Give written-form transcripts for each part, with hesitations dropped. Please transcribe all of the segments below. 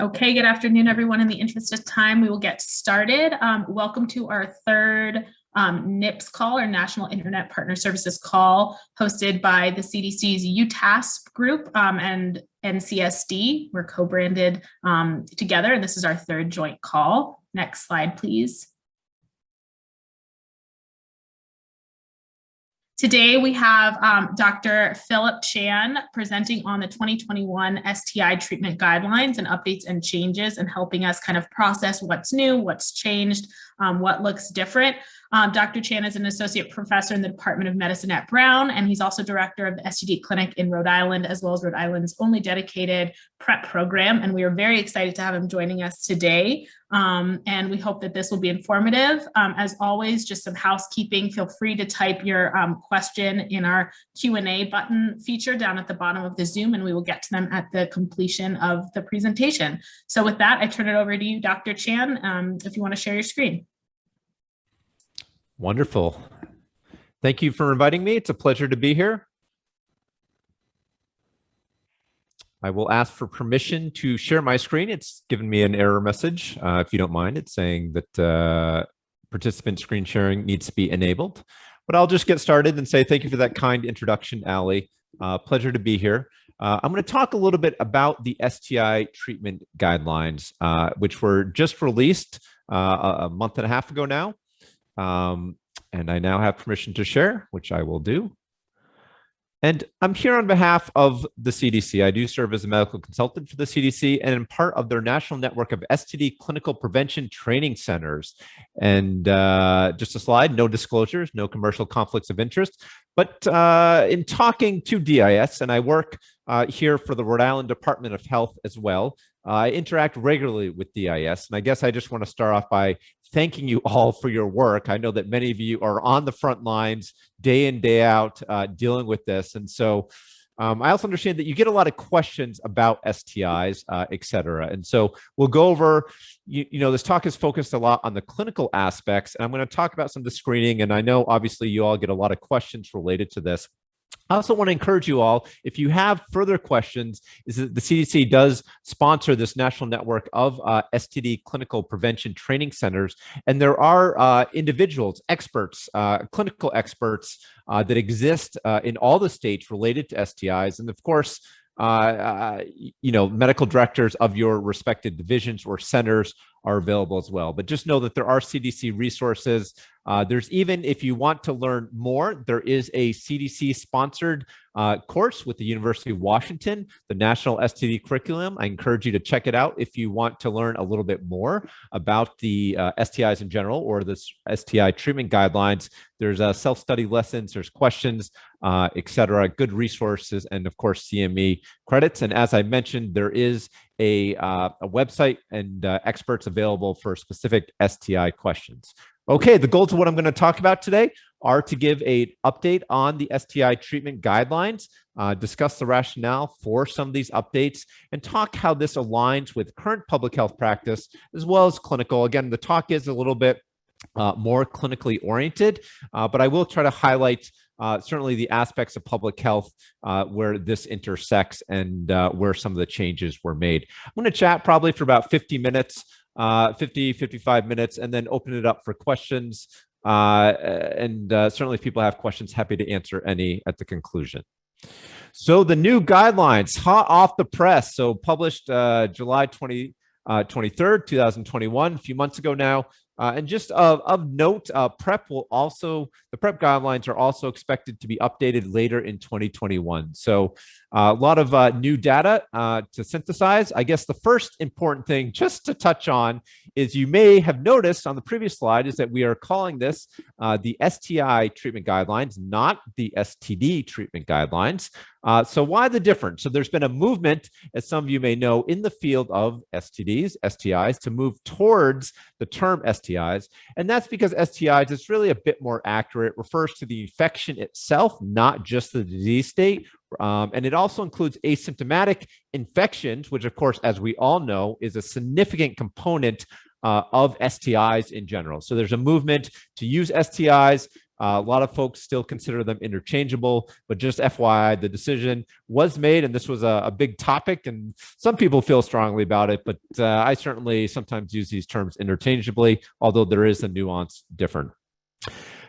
Okay, good afternoon, everyone. In the interest of time, we will get started. Welcome to our third NIPS call, or National Internet Partner Services call, hosted by the CDC's UTASP group and NCSD. We're co-branded together, and this is our third joint call. Next slide, please. Today, we have Dr. Philip Chan presenting on the 2021 STI Treatment Guidelines and updates and changes, and helping us kind of process what's new, what's changed, what looks different. Dr. Chan is an associate professor in the Department of Medicine at Brown, and he's also director of the STD clinic in Rhode Island, as well as Rhode Island's only dedicated PrEP program. And we are very excited to have him joining us today. And we hope that this will be informative. As always, just some housekeeping. Feel free to type your question in our Q&A button feature down at the bottom of the Zoom, and we will get to them at the completion of the presentation. So with that, I turn it over to you, Dr. Chan, if you want to share your screen. Wonderful. Thank you for inviting me. It's a pleasure to be here. I will ask for permission to share my screen. It's given me an error message. If you don't mind, it's saying that participant screen sharing needs to be enabled. But I'll just get started and say thank you for that kind introduction, Ali. Pleasure to be here. I'm going to talk a little bit about the STI treatment guidelines, which were just released a month and a half ago now. And I now have permission to share, which I will do. And I'm here on behalf of the CDC. I do serve as a medical consultant for the CDC and am part of their national network of STD clinical prevention training centers. And just a slide, no disclosures, no commercial conflicts of interest. But in talking to DIS, and I work here for the Rhode Island Department of Health as well, I interact regularly with DIS. And I guess I just want to start off by thanking you all for your work. I know that many of you are on the front lines day in, day out dealing with this. And so I also understand that you get a lot of questions about STIs, et cetera. And so we'll go over, you know, this talk is focused a lot on the clinical aspects, and I'm going to talk about some of the screening. And I know obviously you all get a lot of questions related to this. I also want to encourage you all, if you have further questions, is that the CDC does sponsor this national network of STD clinical prevention training centers. And there are individuals, experts, clinical experts that exist in all the states related to STIs. And of course, you know, medical directors of your respective divisions or centers are available as well. But just know that there are CDC resources. There's even, if you want to learn more, there is a CDC-sponsored course with the University of Washington, the National STD Curriculum. I encourage you to check it out if you want to learn a little bit more about the STIs in general or the STI treatment guidelines. There's self-study lessons, there's questions, et cetera, good resources, and of course, CME credits. And as I mentioned, there is a website and experts available for specific STI questions. Okay, the goals of what I'm going to talk about today are to give an update on the STI treatment guidelines, discuss the rationale for some of these updates, and talk how this aligns with current public health practice as well as clinical. Again, the talk is a little bit more clinically oriented, but I will try to highlight certainly the aspects of public health where this intersects and where some of the changes were made. I'm going to chat probably for about 50 minutes, 55 minutes, and then open it up for questions. Certainly if people have questions, happy to answer any at the conclusion. So the new guidelines, hot off the press. So published July 23rd, 2021, a few months ago now. And just of note, the PrEP guidelines are also expected to be updated later in 2021. So a lot of new data to synthesize. I guess the first important thing just to touch on is you may have noticed on the previous slide is that we are calling this the STI treatment guidelines, not the STD treatment guidelines. So why the difference? So there's been a movement, as some of you may know, in the field of STDs, STIs, to move towards the term STIs. And that's because STIs is really a bit more accurate, refers to the infection itself, not just the disease state. And it also includes asymptomatic infections, which of course, as we all know, is a significant component of STIs in general. So there's a movement to use STIs A lot of folks still consider them interchangeable, but just FYI, the decision was made, and this was a big topic, and some people feel strongly about it, but I certainly sometimes use these terms interchangeably, although there is a nuance different.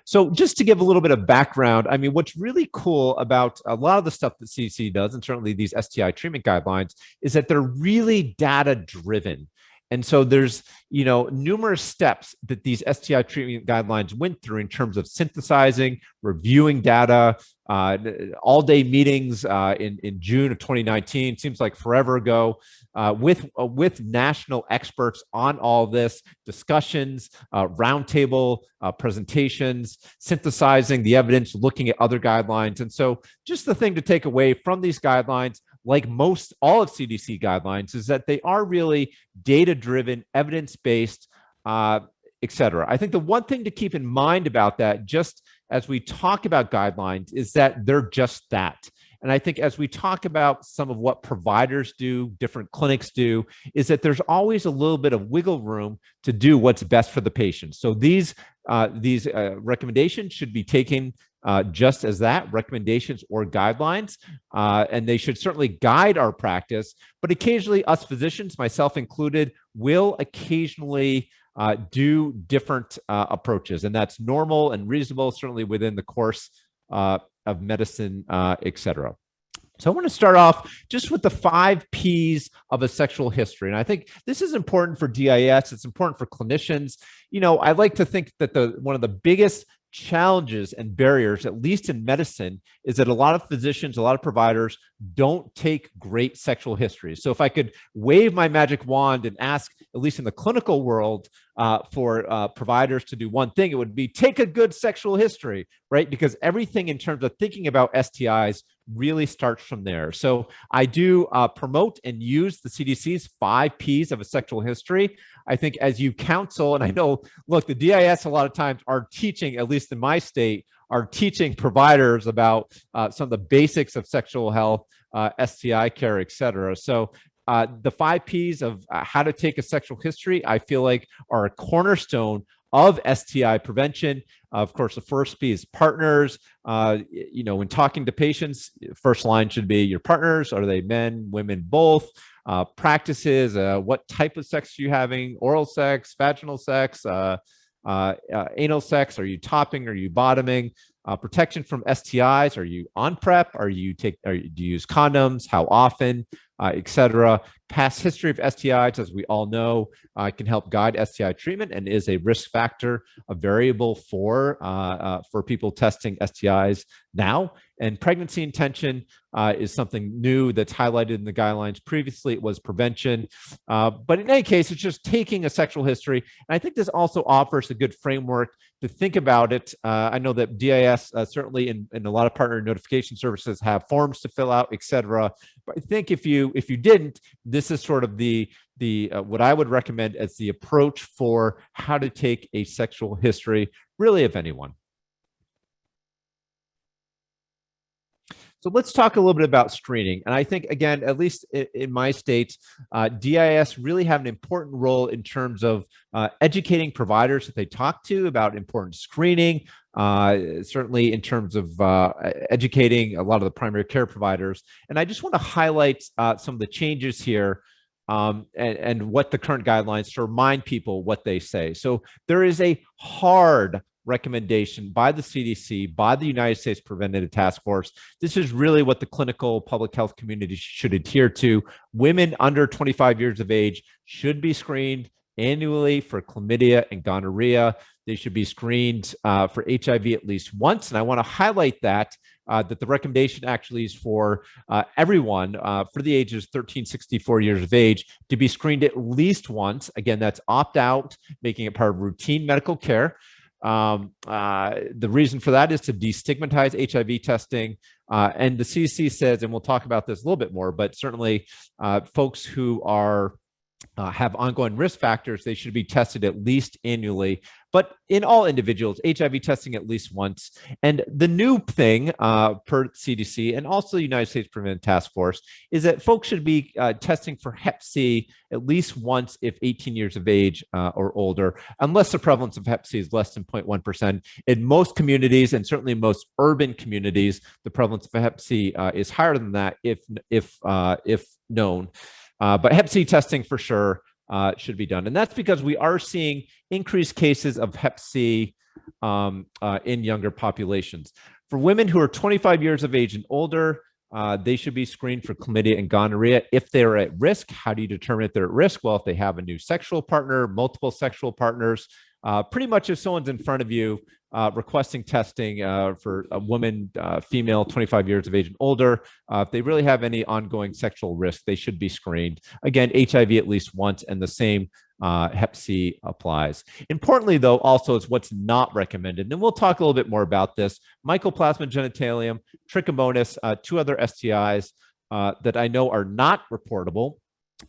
So just to give a little bit of background, I mean, what's really cool about a lot of the stuff that CDC does, and certainly these STI treatment guidelines, is that they're really data driven. And so there's, numerous steps that these STI treatment guidelines went through in terms of synthesizing, reviewing data, all-day meetings in June of 2019, seems like forever ago, with national experts on all this, discussions, roundtable presentations, synthesizing the evidence, looking at other guidelines. And so just the thing to take away from these guidelines, like all of CDC guidelines, is that they are really data-driven, evidence-based, et cetera. I think the one thing to keep in mind about that, just as we talk about guidelines, is that they're just that. And I think as we talk about some of what providers do, different clinics do, is that there's always a little bit of wiggle room to do what's best for the patient. So these recommendations should be taken just as that, recommendations or guidelines, and they should certainly guide our practice. But occasionally us physicians, myself included, will occasionally do different approaches, and that's normal and reasonable, certainly within the course of medicine, et cetera. So I want to start off just with the 5 Ps of a sexual history. And I think this is important for DIS. It's important for clinicians. I like to think that one of the biggest challenges and barriers, at least in medicine, is that a lot of physicians, a lot of providers don't take great sexual histories. So if I could wave my magic wand and ask, at least in the clinical world, for providers to do one thing, it would be take a good sexual history, right? Because everything in terms of thinking about STIs really starts from there. So I do promote and use the CDC's 5 Ps of a sexual history. I think as you counsel, and I know, look, the DIS a lot of times are teaching, at least in my state, are teaching providers about some of the basics of sexual health, STI care, et cetera. So the 5 Ps of how to take a sexual history, I feel like are a cornerstone of STI prevention. Of course, the first P is partners. When talking to patients, first line should be your partners. Are they men, women, both? Practices, what type of sex are you having? Oral sex, vaginal sex, anal sex? Are you topping? Are you bottoming? Protection from STIs. Are you on PrEP? Do you use condoms? How often? Et cetera. Past history of STIs, as we all know, can help guide STI treatment and is a risk factor, a variable for people testing STIs now. And pregnancy intention is something new that's highlighted in the guidelines. Previously, it was prevention. But in any case, it's just taking a sexual history. And I think this also offers a good framework to think about it. I know that DIS certainly in a lot of partner notification services have forms to fill out, et cetera. But I think if you didn't, this is sort of the what I would recommend as the approach for how to take a sexual history, really, of anyone. So let's talk a little bit about screening. And I think, again, at least in my state, DIS really have an important role in terms of educating providers that they talk to about important screening, certainly in terms of educating a lot of the primary care providers. And I just want to highlight some of the changes here and what the current guidelines to remind people what they say. So there is a hard recommendation by the CDC, by the United States Preventative Task Force. This is really what the clinical public health community should adhere to. Women under 25 years of age should be screened annually for chlamydia and gonorrhea. They should be screened for HIV at least once. And I want to highlight that the recommendation actually is for everyone for the ages 13, 64 years of age to be screened at least once. Again, that's opt-out, making it part of routine medical care. The reason for that is to destigmatize HIV testing. And the CDC says, and we'll talk about this a little bit more, but certainly folks who are have ongoing risk factors, they should be tested at least annually. But in all individuals, HIV testing at least once. And the new thing per CDC and also the United States Prevention Task Force is that folks should be testing for Hep C at least once if 18 years of age or older, unless the prevalence of Hep C is less than 0.1%. In most communities, and certainly most urban communities, the prevalence of Hep C is higher than that if known. But Hep C testing for sure should be done. And that's because we are seeing increased cases of Hep C in younger populations. For women who are 25 years of age and older, they should be screened for chlamydia and gonorrhea. If they're at risk, how do you determine if they're at risk? Well, if they have a new sexual partner, multiple sexual partners, pretty much if someone's in front of you requesting testing for a woman, female, 25 years of age and older, if they really have any ongoing sexual risk, they should be screened. Again, HIV at least once, and the same Hep C applies. Importantly, though, also is what's not recommended. And we'll talk a little bit more about this. Microplasma genitalium, trichomonas, two other STIs that I know are not reportable.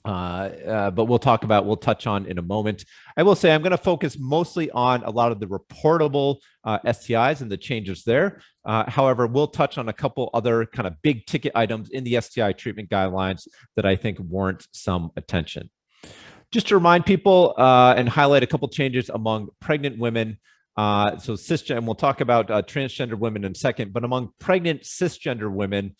But we'll touch on in a moment. I will say I'm going to focus mostly on a lot of the reportable STIs and the changes there. However, we'll touch on a couple other kind of big ticket items in the STI treatment guidelines that I think warrant some attention. Just to remind people and highlight a couple changes among pregnant women. So cisgender, and we'll talk about transgender women in a second, but among pregnant cisgender women,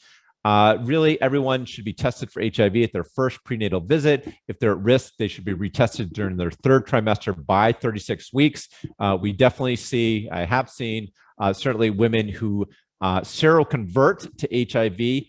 really, everyone should be tested for HIV at their first prenatal visit. If they're at risk, they should be retested during their third trimester by 36 weeks. We definitely I have seen certainly women who seroconvert to HIV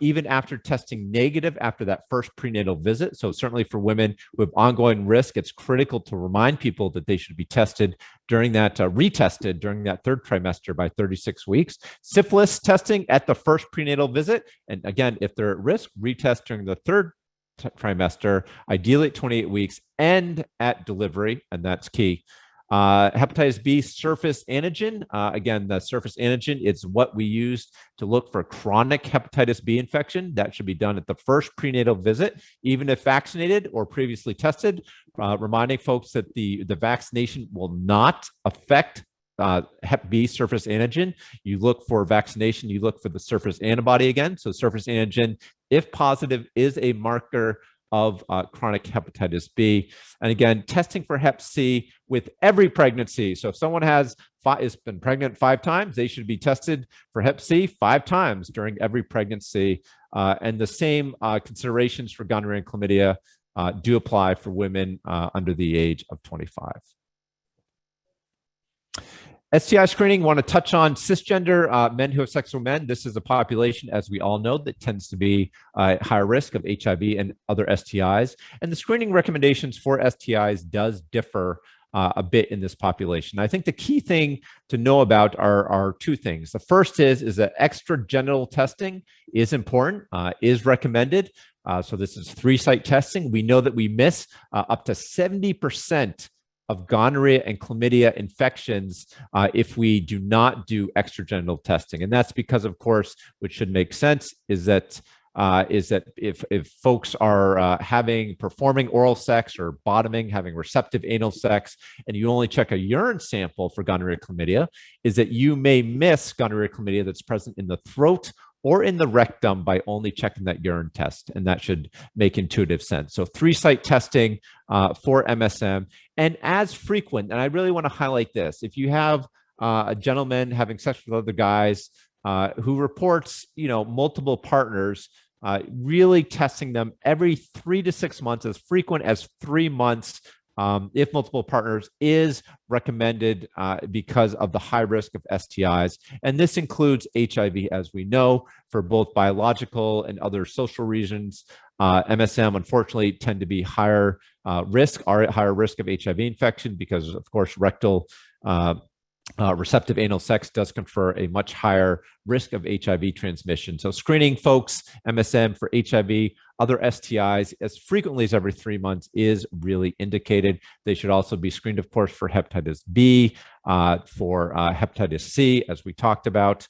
even after testing negative after that first prenatal visit. So certainly for women with ongoing risk, it's critical to remind people that they should be tested during that, retested during that third trimester by 36 weeks. Syphilis testing at the first prenatal visit. And again, if they're at risk, retest during the third trimester, ideally at 28 weeks and at delivery, and that's key. Hepatitis B surface antigen. Again, the surface antigen is what we use to look for chronic hepatitis B infection. That should be done at the first prenatal visit, even if vaccinated or previously tested. Reminding folks that the vaccination will not affect Hep B surface antigen. You look for vaccination, you look for the surface antibody again. So surface antigen, if positive, is a marker of chronic hepatitis B. And again, testing for Hep C with every pregnancy. So if someone has been pregnant 5 times, they should be tested for Hep C 5 times during every pregnancy. And the same considerations for gonorrhea and chlamydia do apply for women under the age of 25. STI screening, want to touch on cisgender men who have sex with men. This is a population, as we all know, that tends to be higher risk of HIV and other STIs. And the screening recommendations for STIs does differ a bit in this population. I think the key thing to know about are 2 things. The first is that extragenital testing is important, is recommended. So this is 3-site testing. We know that we miss up to 70% of gonorrhea and chlamydia infections if we do not do extragenital testing. And that's because, of course, which should make sense, is that if folks are performing oral sex or bottoming, having receptive anal sex, and you only check a urine sample for gonorrhea chlamydia, is that you may miss gonorrhea chlamydia that's present in the throat or in the rectum by only checking that urine test. And that should make intuitive sense. So 3-site testing for MSM, and as frequent, and I really want to highlight this, if you have a gentleman having sex with other guys who reports, multiple partners, really testing them every 3 to 6 months, as frequent as 3 months, if multiple partners, is recommended because of the high risk of STIs. And this includes HIV, as we know, for both biological and other social reasons. MSM, unfortunately, tend to be are at higher risk of HIV infection because, of course, rectal receptive anal sex does confer a much higher risk of HIV transmission. So screening folks, MSM for HIV, other STIs as frequently as every 3 months is really indicated. They should also be screened, of course, for hepatitis B, for hepatitis C, as we talked about.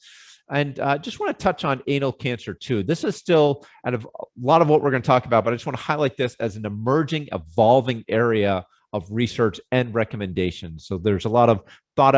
And just want to touch on anal cancer too. This is still out of a lot of what we're going to talk about, but I just want to highlight this as an emerging, evolving area of research and recommendations. So there's a lot of thought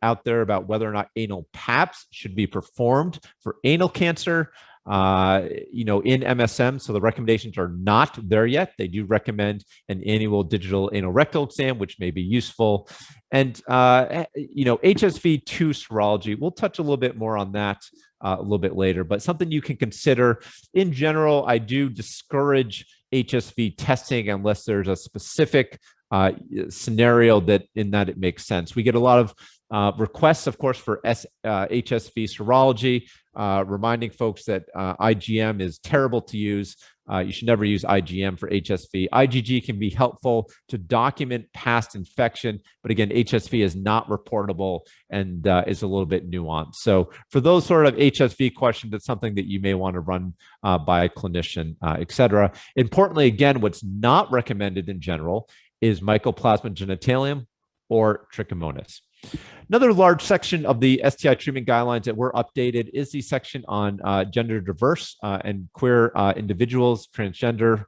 out there about whether or not anal PAPs should be performed for anal cancer, in MSM. So the recommendations are not there yet. They do recommend an annual digital anal rectal exam, which may be useful. And, HSV-2 serology, we'll touch a little bit more on that a little bit later, but something you can consider. In general, I do discourage HSV testing unless there's a specific scenario that it makes sense. We get a lot of requests, of course, for HSV serology, reminding folks that IgM is terrible to use. You should never use IgM for HSV. IgG can be helpful to document past infection, but again, HSV is not reportable and is a little bit nuanced. So for those sort of HSV questions, it's something that you may want to run by a clinician, et cetera. Importantly, again, what's not recommended in general is microplasma genitalium or trichomonas. Another large section of the STI treatment guidelines that were updated is the section on gender diverse and queer individuals, transgender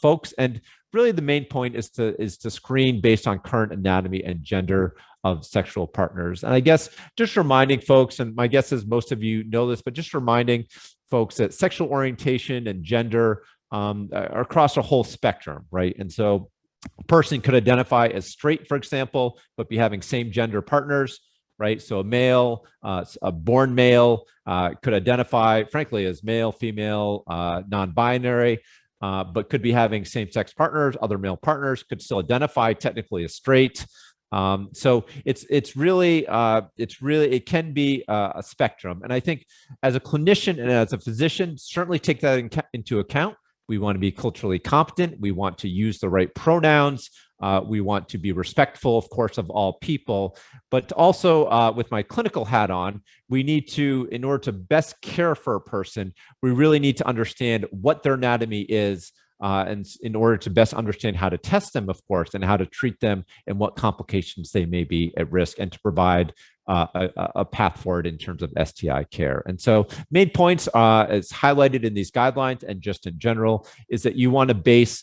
folks. And really the main point is to screen based on current anatomy and gender of sexual partners. And I guess just reminding folks, and my guess is most of you know this, but just reminding folks that sexual orientation and gender are across a whole spectrum, right? And so a person could identify as straight, for example, but be having same gender partners, right? So a male, a born male could identify, frankly, as male, female, non-binary, but could be having same-sex partners, other male partners, could still identify technically as straight. So it can be a spectrum. And I think as a clinician and as a physician, certainly take that into account. We want to be culturally competent. We want to use the right pronouns. We want to be respectful, of course, of all people. But also with my clinical hat on, we need to, in order to best care for a person, we really need to understand what their anatomy is, and in order to best understand how to test them, of course, and how to treat them and what complications they may be at risk, and to provide a path forward in terms of STI care. And so main points as highlighted in these guidelines and just in general is that you want to base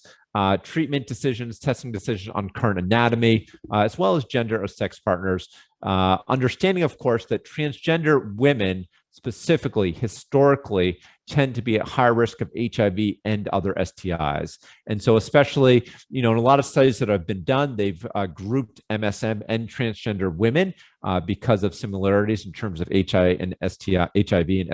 treatment decisions, testing decisions on current anatomy, as well as gender of sex partners. Understanding, of course, that transgender women specifically, historically, tend to be at higher risk of HIV and other STIs. And so especially, in a lot of studies that have been done, they've grouped MSM and transgender women because of similarities in terms of HIV and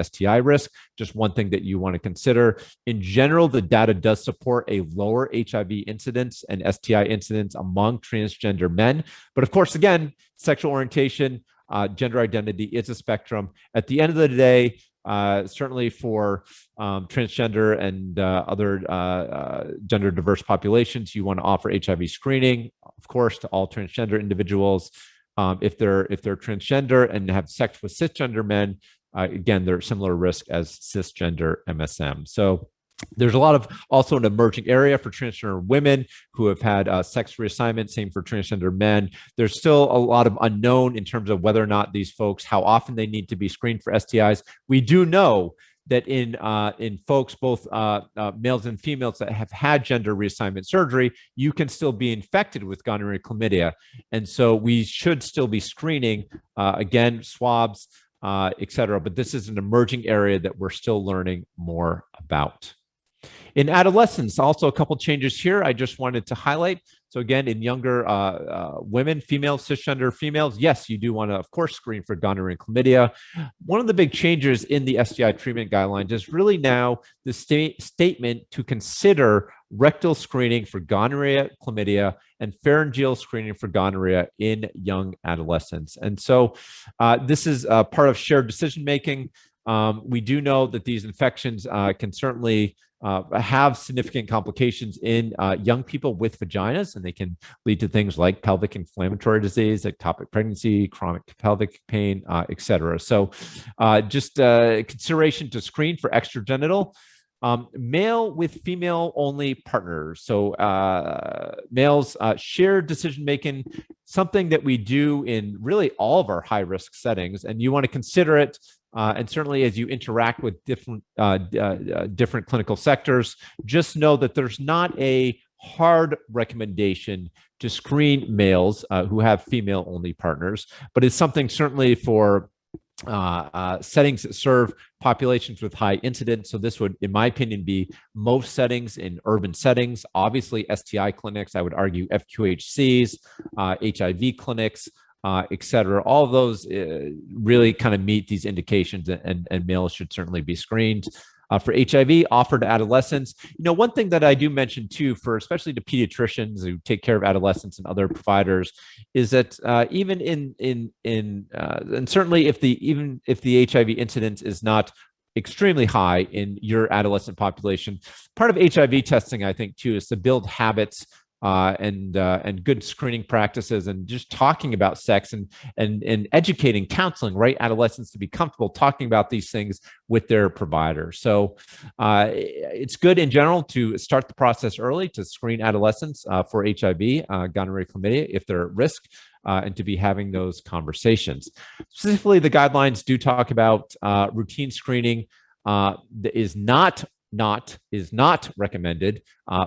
STI risk. Just one thing that you want to consider. In general, the data does support a lower HIV incidence and STI incidence among transgender men. But of course, again, sexual orientation, gender identity is a spectrum. At the end of the day, certainly for transgender and other gender diverse populations, you want to offer HIV screening, of course, to all transgender individuals. If they're transgender and have sex with cisgender men, again, they're similar risk as cisgender MSM. So there's a lot of also an emerging area for transgender women who have had sex reassignment, same for transgender men. There's still a lot of unknown in terms of whether or not these folks, how often they need to be screened for STIs. We do know that in folks, both males and females that have had gender reassignment surgery, you can still be infected with gonorrhea and chlamydia. And so we should still be screening, again, swabs, et cetera. But this is an emerging area that we're still learning more about. In adolescents, also a couple changes here I just wanted to highlight. So again, in younger women, females, cisgender females, yes, you do want to, of course, screen for gonorrhea and chlamydia. One of the big changes in the STI treatment guidelines is really now the statement to consider rectal screening for gonorrhea, chlamydia, and pharyngeal screening for gonorrhea in young adolescents. And so this is part of shared decision-making. We do know that these infections can certainly have significant complications in young people with vaginas, and they can lead to things like pelvic inflammatory disease, ectopic pregnancy, chronic pelvic pain, et cetera. So just consideration to screen for extragenital. Male with female only partners. So males shared decision-making, something that we do in really all of our high-risk settings, and you want to consider it And certainly as you interact with different clinical sectors, just know that there's not a hard recommendation to screen males who have female-only partners, but it's something certainly for settings that serve populations with high incidence. So this would, in my opinion, be most settings in urban settings. Obviously, STI clinics, I would argue FQHCs, HIV clinics, et cetera. All of those really kind of meet these indications, and males should certainly be screened. For HIV offered to adolescents, one thing that I do mention too, for especially to pediatricians who take care of adolescents and other providers, is that even and certainly if the HIV incidence is not extremely high in your adolescent population, part of HIV testing, I think too, is to build habits and good screening practices, and just talking about sex and educating, counseling, right, adolescents to be comfortable talking about these things with their provider. So it's good in general to start the process early to screen adolescents for HIV, gonorrhea, chlamydia, if they're at risk. And to be having those conversations. Specifically, the guidelines do talk about routine screening is not recommended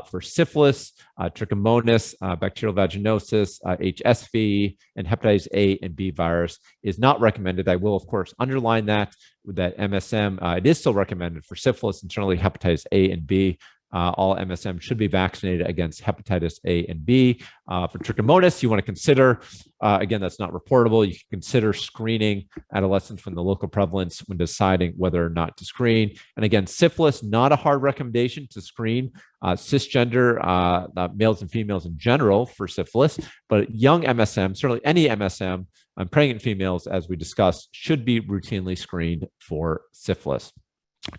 for syphilis, trichomonas, bacterial vaginosis, HSV, and hepatitis A and B virus is not recommended. I will, of course, underline that MSM, it is still recommended for syphilis and certainly hepatitis A and B. All MSM should be vaccinated against hepatitis A and B. For trichomonas, you want to consider, again, that's not reportable. You can consider screening adolescents from the local prevalence when deciding whether or not to screen. And again, syphilis, not a hard recommendation to screen cisgender males and females in general for syphilis, but young MSM, certainly any MSM, pregnant females, as we discussed, should be routinely screened for syphilis.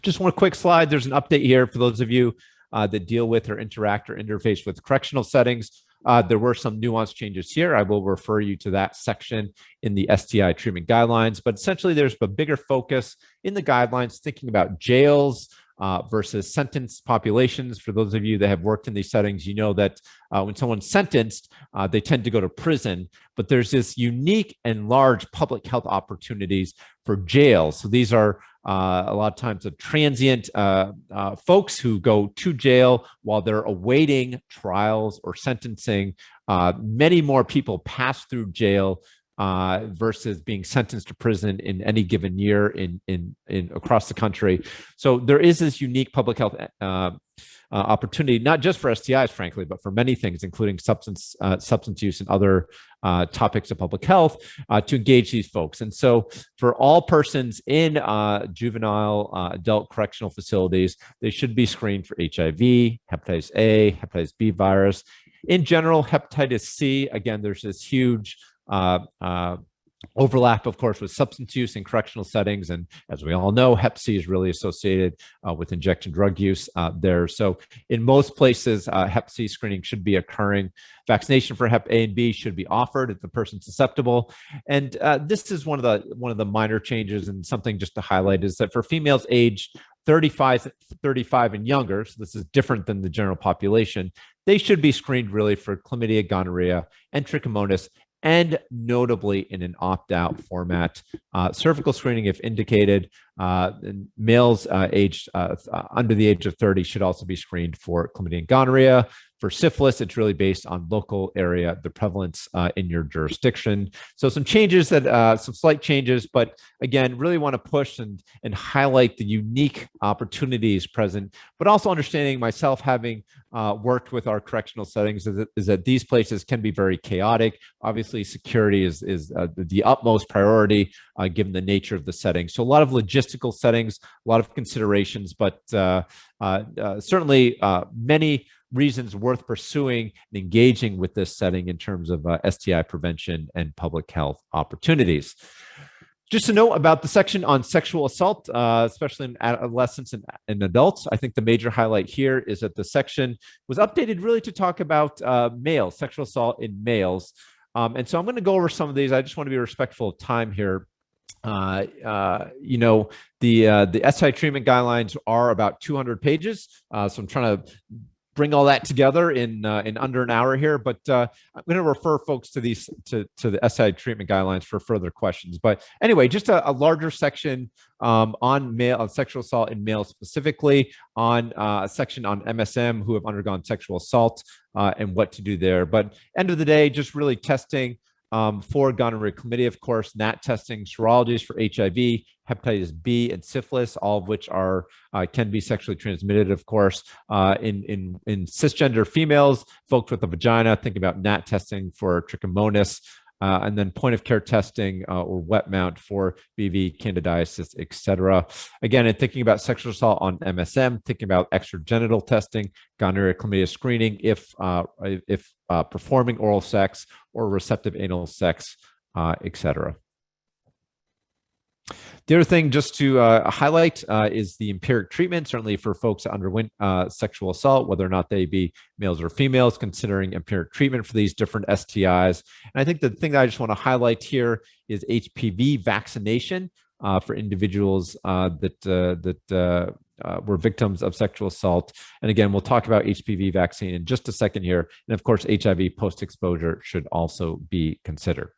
Just one quick slide. There's an update here for those of you that deal with or interact or interface with correctional settings. There were some nuanced changes here. I will refer you to that section in the STI treatment guidelines, but essentially there's a bigger focus in the guidelines thinking about jails versus sentenced populations. For those of you that have worked in these settings, you know that when someone's sentenced, they tend to go to prison, but there's this unique and large public health opportunities for jails. So these are a lot of times of transient folks who go to jail while they're awaiting trials or sentencing. Many more people pass through jail versus being sentenced to prison in any given year in across the country. So there is this unique public health opportunity, not just for STIs, frankly, but for many things, including substance use and other topics of public health, to engage these folks. And so for all persons in juvenile adult correctional facilities, they should be screened for HIV, hepatitis A, hepatitis B virus. In general, hepatitis C, again, there's this huge overlap, of course, with substance use in correctional settings. And as we all know, Hep C is really associated with injection drug use there. So in most places, Hep C screening should be occurring. Vaccination for Hep A and B should be offered if the person's susceptible. And this is one of the minor changes, and something just to highlight is that for females aged 35 and younger, so this is different than the general population, they should be screened really for chlamydia, gonorrhea, and trichomonas, and notably in an opt-out format. Cervical screening, if indicated, and males aged under the age of 30 should also be screened for chlamydia and gonorrhea. For syphilis, it's really based on local area, the prevalence in your jurisdiction. So some changes some slight changes, but again, really want to push and highlight the unique opportunities present, but also understanding, myself having worked with our correctional settings, is that these places can be very chaotic. Obviously, security is the utmost priority given the nature of the setting. So a lot of logistical settings, a lot of considerations, but certainly many reasons worth pursuing and engaging with this setting in terms of STI prevention and public health opportunities. Just to note about the section on sexual assault, especially in adolescents and adults, I think the major highlight here is that the section was updated really to talk about males, sexual assault in males. And so I'm going to go over some of these. I just want to be respectful of time here. You know, the STI treatment guidelines are about 200 pages. So I'm trying to bring all that together in under an hour here, but I'm going to refer folks to these to the STI treatment guidelines for further questions. But anyway, just a larger section on sexual assault in males specifically, on a section on MSM who have undergone sexual assault and what to do there. But end of the day, just really testing for gonorrhea, chlamydia, of course, NAT testing, serologies for HIV, hepatitis B, and syphilis, all of which are can be sexually transmitted, of course. In cisgender females, folks with a vagina, think about NAT testing for trichomonas, and then point of care testing or wet mount for BV, candidiasis, etc. Again, in thinking about sexual assault on MSM, thinking about extragenital testing, gonorrhea, chlamydia screening, if performing oral sex or receptive anal sex, etc. The other thing just to highlight is the empiric treatment, certainly for folks that underwent sexual assault, whether or not they be males or females, considering empiric treatment for these different STIs. And I think the thing that I just want to highlight here is HPV vaccination for individuals that were victims of sexual assault. And again, we'll talk about HPV vaccine in just a second here. And of course, HIV post-exposure should also be considered.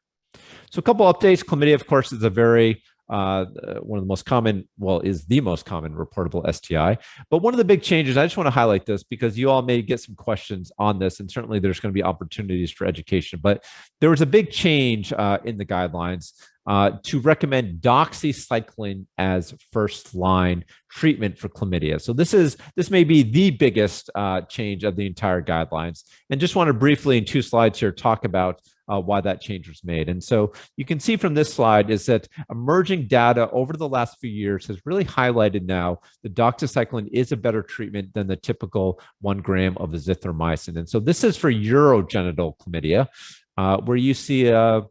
So a couple updates. Chlamydia, of course, is a very one of the most common, well, is the most common reportable STI. But one of the big changes, I just want to highlight this because you all may get some questions on this, and certainly there's going to be opportunities for education. But there was a big change in the guidelines to recommend doxycycline as first-line treatment for chlamydia. So this may be the biggest change of the entire guidelines. And just want to briefly, in 2 slides here, talk about why that change was made. And so you can see from this slide is that emerging data over the last few years has really highlighted now that doxycycline is a better treatment than the typical 1 gram of azithromycin. And so this is for urogenital chlamydia, where you see a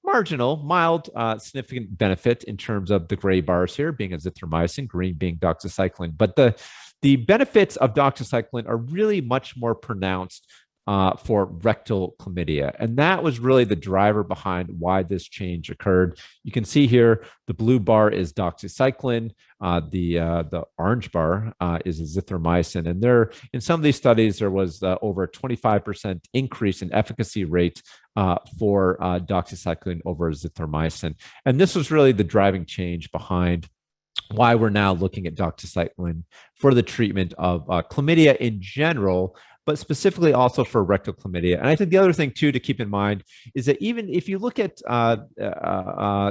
marginal, mild, significant benefit in terms of the gray bars here being azithromycin, green being doxycycline. But the benefits of doxycycline are really much more pronounced for rectal chlamydia. And that was really the driver behind why this change occurred. You can see here, the blue bar is doxycycline, the orange bar is azithromycin. And there, in some of these studies, there was over a 25% increase in efficacy rate for doxycycline over azithromycin. And this was really the driving change behind why we're now looking at doxycycline for the treatment of chlamydia in general, but specifically also for rectal chlamydia. And I think the other thing, too, to keep in mind is that even if you look at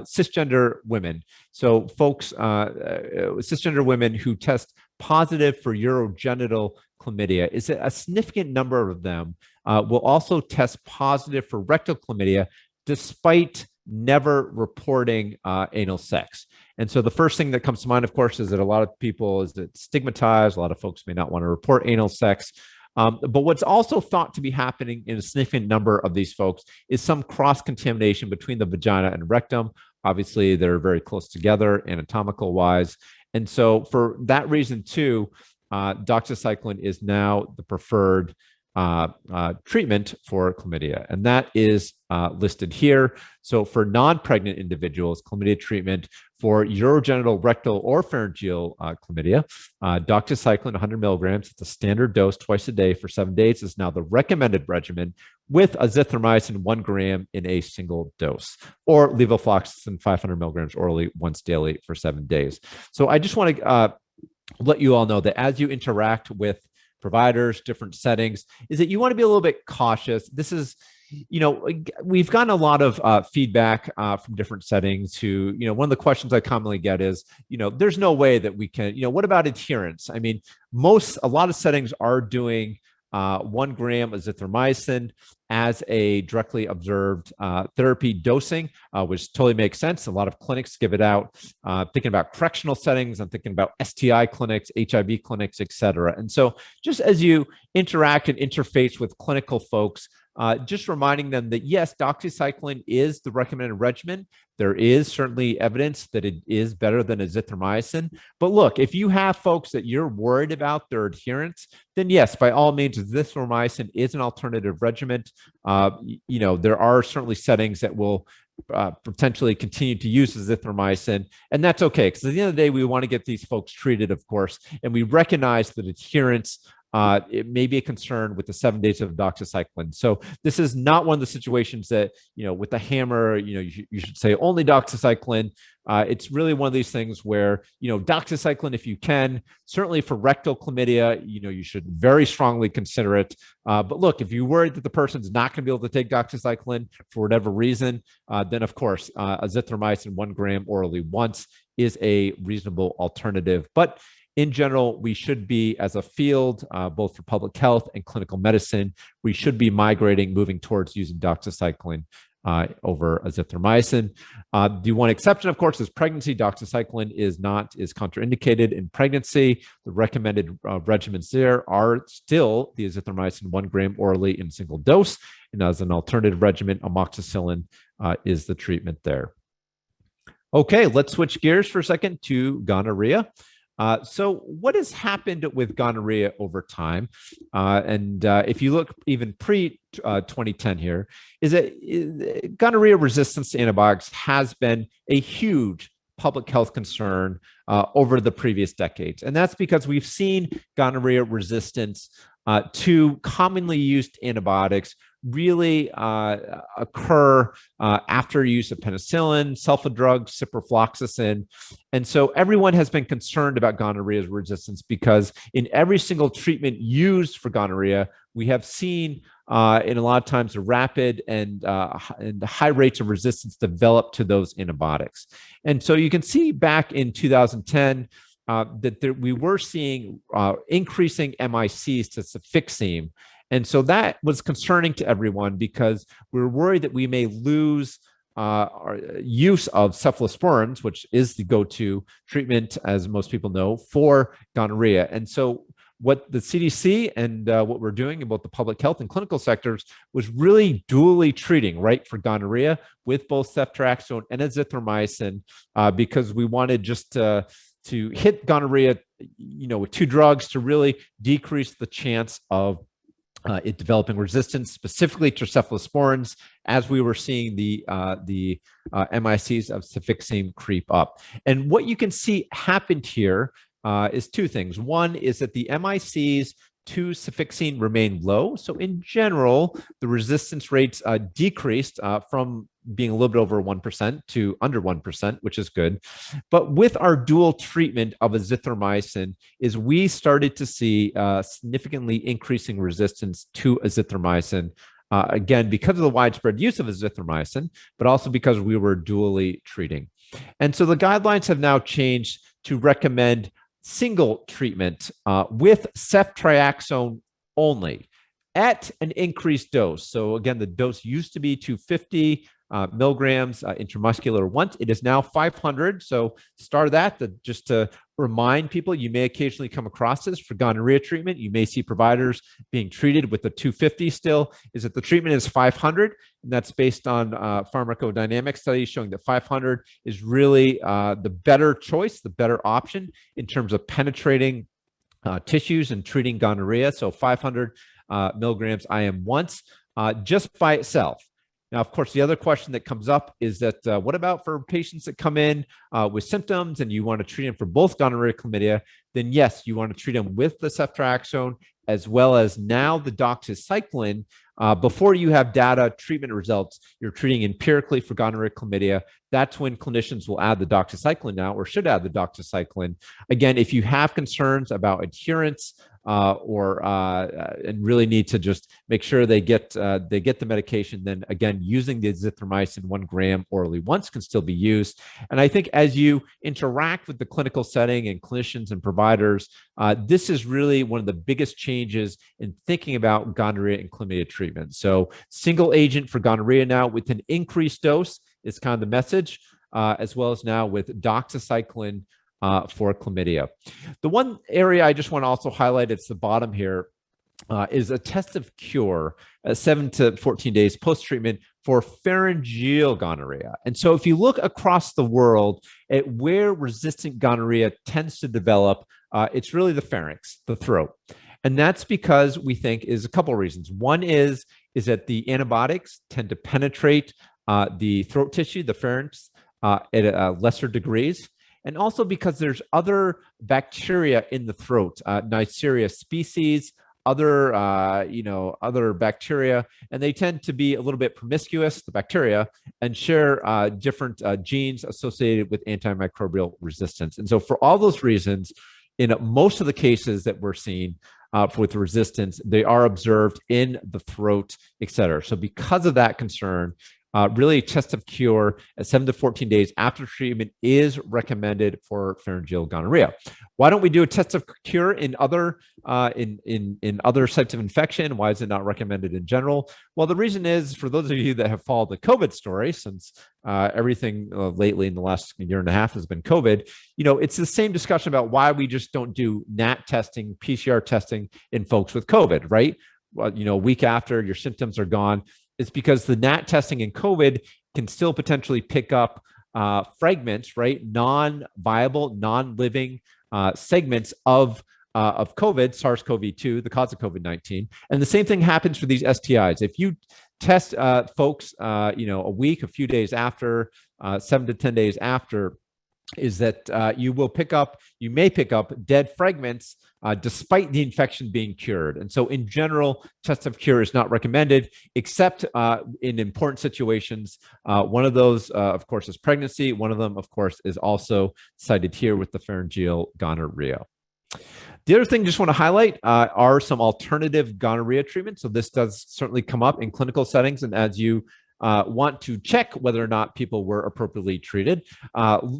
cisgender women, so folks, cisgender women who test positive for urogenital chlamydia, is that a significant number of them will also test positive for rectal chlamydia despite never reporting anal sex. And so the first thing that comes to mind, of course, is that a lot of people is that stigmatized. A lot of folks may not want to report anal sex. But what's also thought to be happening in a significant number of these folks is some cross-contamination between the vagina and rectum. Obviously, they're very close together anatomical-wise. And so for that reason, too, doxycycline is now the preferred treatment for chlamydia. And that is listed here. So for non-pregnant individuals, chlamydia treatment for urogenital, rectal, or pharyngeal chlamydia, doxycycline 100 milligrams, it's a standard dose twice a day for 7 days, is now the recommended regimen with azithromycin 1 gram in a single dose, or levofloxacin 500 milligrams orally once daily for 7 days. So I just want to let you all know that as you interact with providers, different settings, is that you want to be a little bit cautious. This is, we've gotten a lot of feedback from different settings who, one of the questions I commonly get is, there's no way that we can, what about adherence? I mean, a lot of settings are doing 1 gram azithromycin as a directly observed therapy dosing, which totally makes sense. A lot of clinics give it out. Thinking about correctional settings, I'm thinking about STI clinics, HIV clinics, et cetera. And so just as you interact and interface with clinical folks, just reminding them that yes, doxycycline is the recommended regimen. There is certainly evidence that it is better than azithromycin. But look, if you have folks that you're worried about their adherence, then yes, by all means, azithromycin is an alternative regimen. There are certainly settings that will potentially continue to use azithromycin, and that's okay, because at the end of the day, we want to get these folks treated, of course, and we recognize that adherence it may be a concern with the 7 days of doxycycline. So this is not one of the situations that, with the hammer, you should say only doxycycline. It's really one of these things where, doxycycline, if you can, certainly for rectal chlamydia, you should very strongly consider it. But look, if you're worried that the person's not going to be able to take doxycycline for whatever reason, then of course, azithromycin 1 gram orally once is a reasonable alternative. But in general, we should be, as a field, both for public health and clinical medicine, we should be moving towards using doxycycline over azithromycin. The one exception, of course, is pregnancy. Doxycycline is contraindicated in pregnancy. The recommended regimens there are still the azithromycin 1 gram orally in single dose. And as an alternative regimen, amoxicillin is the treatment there. Okay, let's switch gears for a second to gonorrhea. So what has happened with gonorrhea over time? If you look even pre-2010 here, is that gonorrhea resistance to antibiotics has been a huge public health concern over the previous decades. And that's because we've seen gonorrhea resistance to commonly used antibiotics really occur after use of penicillin, sulfa drugs, ciprofloxacin. And so everyone has been concerned about gonorrhea resistance because in every single treatment used for gonorrhea, we have seen in a lot of times a rapid and high rates of resistance develop to those antibiotics. And so you can see back in 2010, that we were seeing increasing MICs to Syphilis. And so that was concerning to everyone because we were worried that we may lose our use of cephalosporins, which is the go-to treatment, as most people know, for gonorrhea. And so what the CDC and what we're doing in both the public health and clinical sectors was really dually treating, right, for gonorrhea with both ceftriaxone and azithromycin because we wanted just to hit gonorrhea, with 2 drugs to really decrease the chance of it developing resistance, specifically to cephalosporins, as we were seeing the MICs of Syphilis creep up. And what you can see happened here is 2 things. One is that the MICs to Syphilis remain low. So in general, the resistance rates decreased from being a little bit over 1% to under 1%, which is good. But with our dual treatment of azithromycin is we started to see significantly increasing resistance to azithromycin, again, because of the widespread use of azithromycin, but also because we were dually treating. And so the guidelines have now changed to recommend single treatment with ceftriaxone only at an increased dose. So again, the dose used to be 250 milligrams intramuscular once. It is now 500. So start that just to remind people, you may occasionally come across this for gonorrhea treatment. You may see providers being treated with the 250 still, is that the treatment is 500. And that's based on pharmacodynamic studies showing that 500 is really the better choice, the better option in terms of penetrating tissues and treating gonorrhea. So 500 milligrams IM once just by itself. Now, of course, the other question that comes up is that what about for patients that come in with symptoms and you want to treat them for both gonorrhea and chlamydia? Then yes, you want to treat them with the ceftriaxone as well as now the doxycycline. Before you have data treatment results, you're treating empirically for gonorrhea, chlamydia. That's when clinicians will add the doxycycline now, or should add the doxycycline. Again, if you have concerns about adherence and really need to just make sure they get the medication, then again, using the azithromycin 1 gram orally once can still be used. And I think as you interact with the clinical setting and clinicians and providers, this is really one of the biggest changes in thinking about gonorrhea and chlamydia treatment. So single agent for gonorrhea now with an increased dose is kind of the message, as well as now with doxycycline for chlamydia. The one area I just want to also highlight, it's the bottom here, is a test of cure 7 to 14 days post-treatment for pharyngeal gonorrhea. And so if you look across the world at where resistant gonorrhea tends to develop, it's really the pharynx, the throat. And that's because we think is a couple of reasons. One is that the antibiotics tend to penetrate the throat tissue, the pharynx, at lesser degrees. And also because there's other bacteria in the throat, Neisseria species, other, other bacteria, and they tend to be a little bit promiscuous, the bacteria, and share different genes associated with antimicrobial resistance. And so for all those reasons, in most of the cases that we're seeing with resistance, they are observed in the throat, et cetera. So because of that concern, really, a test of cure at 7 to 14 days after treatment is recommended for pharyngeal gonorrhea. Why don't we do a test of cure in other in other types of infection? Why is it not recommended in general? Well, the reason is, for those of you that have followed the COVID story, since everything lately in the last year and a half has been COVID, it's the same discussion about why we just don't do NAT testing, PCR testing in folks with COVID, right? A week after your symptoms are gone. It's because the NAT testing in COVID can still potentially pick up fragments, right? Non-viable, non-living segments of COVID, SARS-CoV-2, the cause of COVID-19. And the same thing happens for these STIs. If you test folks, a week, a few days after, 7 to 10 days after, is that you may pick up dead fragments despite the infection being cured. And so in general, test of cure is not recommended, except in important situations. One of those, of course, is pregnancy. One of them, of course, is also cited here with the pharyngeal gonorrhea. The other thing I just want to highlight are some alternative gonorrhea treatments. So this does certainly come up in clinical settings. And as you want to check whether or not people were appropriately treated,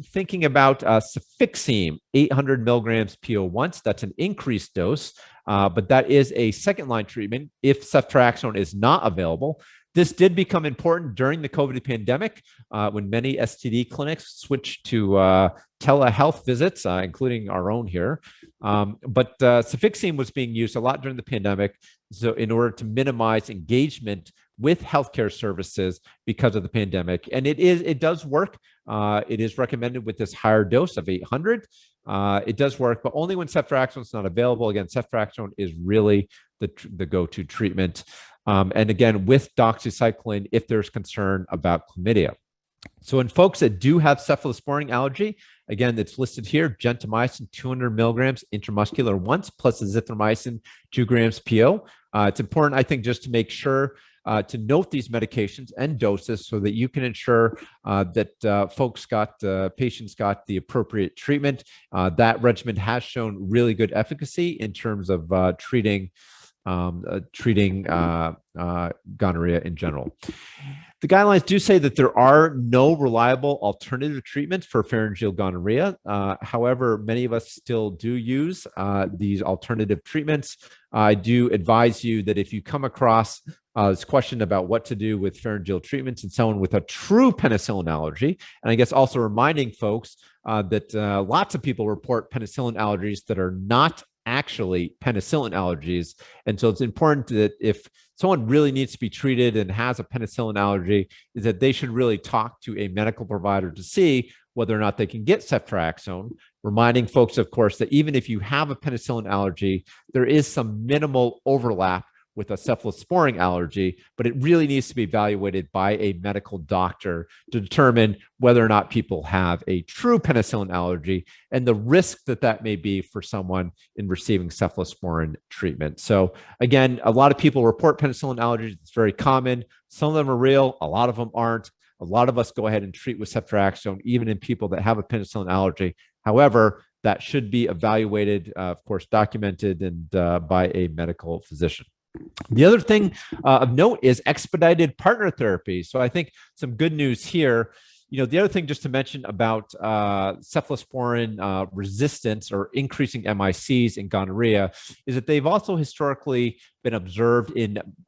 thinking about Syphilis, 800 milligrams PO once. That's an increased dose, but that is a second-line treatment if ceftriaxone is not available. This did become important during the COVID pandemic when many STD clinics switched to telehealth visits, including our own here. But Syphilis was being used a lot during the pandemic, so in order to minimize engagement with healthcare services because of the pandemic. And it does work. It is recommended with this higher dose of 800. It does work, but only when ceftriaxone is not available. Again, ceftriaxone is really the go-to treatment. And again, with doxycycline, if there's concern about chlamydia. So in folks that do have cephalosporin allergy, again, it's listed here, gentamicin, 200 milligrams intramuscular once, plus azithromycin, 2 grams PO. It's important, I think, just to make sure to note these medications and doses so that you can ensure that patients got the appropriate treatment. That regimen has shown really good efficacy in terms of treating gonorrhea in general. The guidelines do say that there are no reliable alternative treatments for pharyngeal gonorrhea. However, many of us still do use these alternative treatments. I do advise you that if you come across this question about what to do with pharyngeal treatments in someone with a true penicillin allergy, and I guess also reminding folks that lots of people report penicillin allergies that are not actually penicillin allergies. And so it's important that if someone really needs to be treated and has a penicillin allergy, is that they should really talk to a medical provider to see whether or not they can get ceftriaxone. Reminding folks, of course, that even if you have a penicillin allergy, there is some minimal overlap with a cephalosporin allergy, but it really needs to be evaluated by a medical doctor to determine whether or not people have a true penicillin allergy and the risk that that may be for someone in receiving cephalosporin treatment. So again, a lot of people report penicillin allergies. It's very common. Some of them are real. A lot of them aren't. A lot of us go ahead and treat with ceftriaxone, even in people that have a penicillin allergy. However, that should be evaluated, of course, documented and by a medical physician. The other thing of note is expedited partner therapy. So I think some good news here. The other thing just to mention about cephalosporin resistance or increasing MICs in gonorrhea is that they've also historically been observed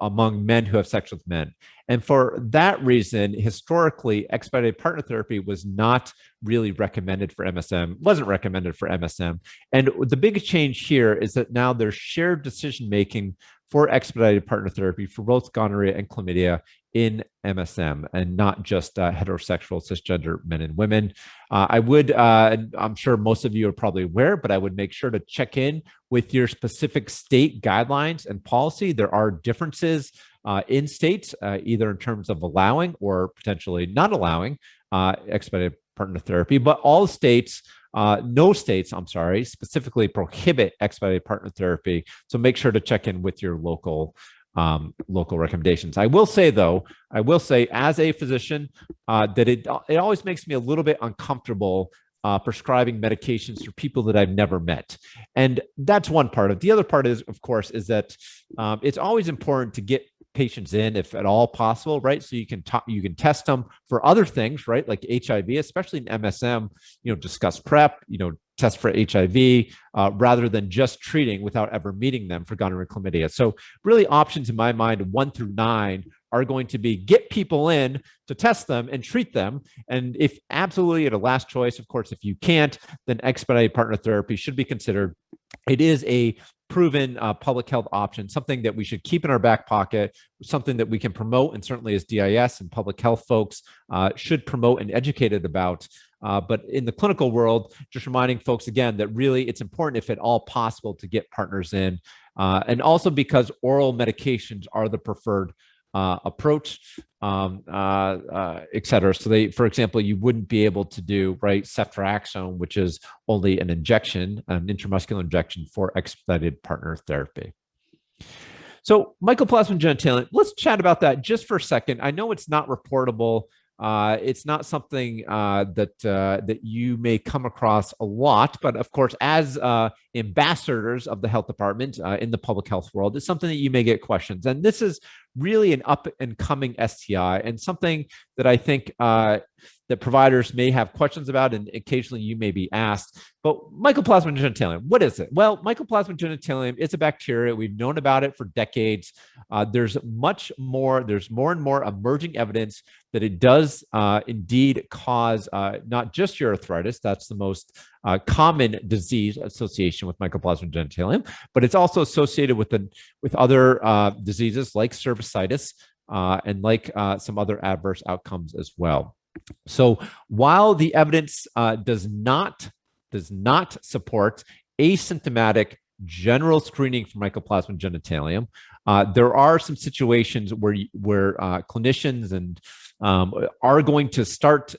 among men who have sex with men. And for that reason, historically, expedited partner therapy was not really recommended for MSM, wasn't recommended for MSM. And the biggest change here is that now there's shared decision-making for expedited partner therapy for both gonorrhea and chlamydia in MSM, and not just heterosexual cisgender men and women. I would, I'm sure most of you are probably aware, but I would make sure to check in with your specific state guidelines and policy. There are differences in states, either in terms of allowing or potentially not allowing expedited partner therapy, but all states no states, I'm sorry, specifically prohibit expedited partner therapy. So make sure to check in with your local recommendations. I will say though, as a physician, that it always makes me a little bit uncomfortable prescribing medications for people that I've never met. And that's one part of it. The other part is, of course, is that it's always important to get patients in, if at all possible, right? So you can test them for other things, right? Like HIV, especially in MSM, discuss PrEP, test for HIV, rather than just treating without ever meeting them for gonorrhea and chlamydia. So really options in my mind, 1 through 9, are going to be get people in to test them and treat them. And if absolutely at a last choice, of course, if you can't, then expedited partner therapy should be considered. It is a proven public health option, something that we should keep in our back pocket, something that we can promote, and certainly as DIS and public health folks should promote and educate it about. But in the clinical world, just reminding folks again that really it's important, if at all possible, to get partners in. And also because oral medications are the preferred approach, et cetera. So for example, you wouldn't be able to do, right, ceftriaxone, which is only an injection, an intramuscular injection for expedited partner therapy. So mycoplasma genitalium, let's chat about that just for a second. I know it's not reportable. It's not something that you may come across a lot, but of course, as ambassadors of the health department in the public health world, it's something that you may get questions. And this is really an up and coming STI, and something that I think that providers may have questions about, and occasionally you may be asked. But mycoplasma genitalium, what is it? Well, mycoplasma genitalium is a bacteria. We've known about it for decades. There's more and more emerging evidence that it does indeed cause not just urethritis, that's the most common disease association with mycoplasma genitalium, but it's also associated with other diseases like cervicitis and like some other adverse outcomes as well. So while the evidence does not support asymptomatic general screening for mycoplasma genitalium, there are some situations where clinicians and are going to start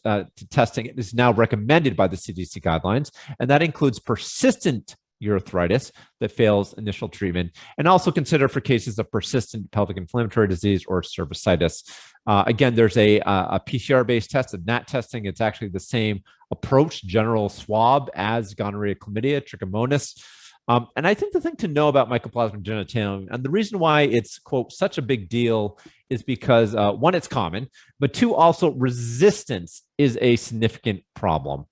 testing. It is now recommended by the CDC guidelines, and that includes persistent urethritis that fails initial treatment, and also consider for cases of persistent pelvic inflammatory disease or cervicitis. Again, there's a PCR-based test, a NAT testing. It's actually the same approach, general swab, as gonorrhea, chlamydia, trichomonas. And I think the thing to know about mycoplasma genitalium, and the reason why it's, quote, such a big deal, is because one, it's common, but two, also resistance is a significant problem.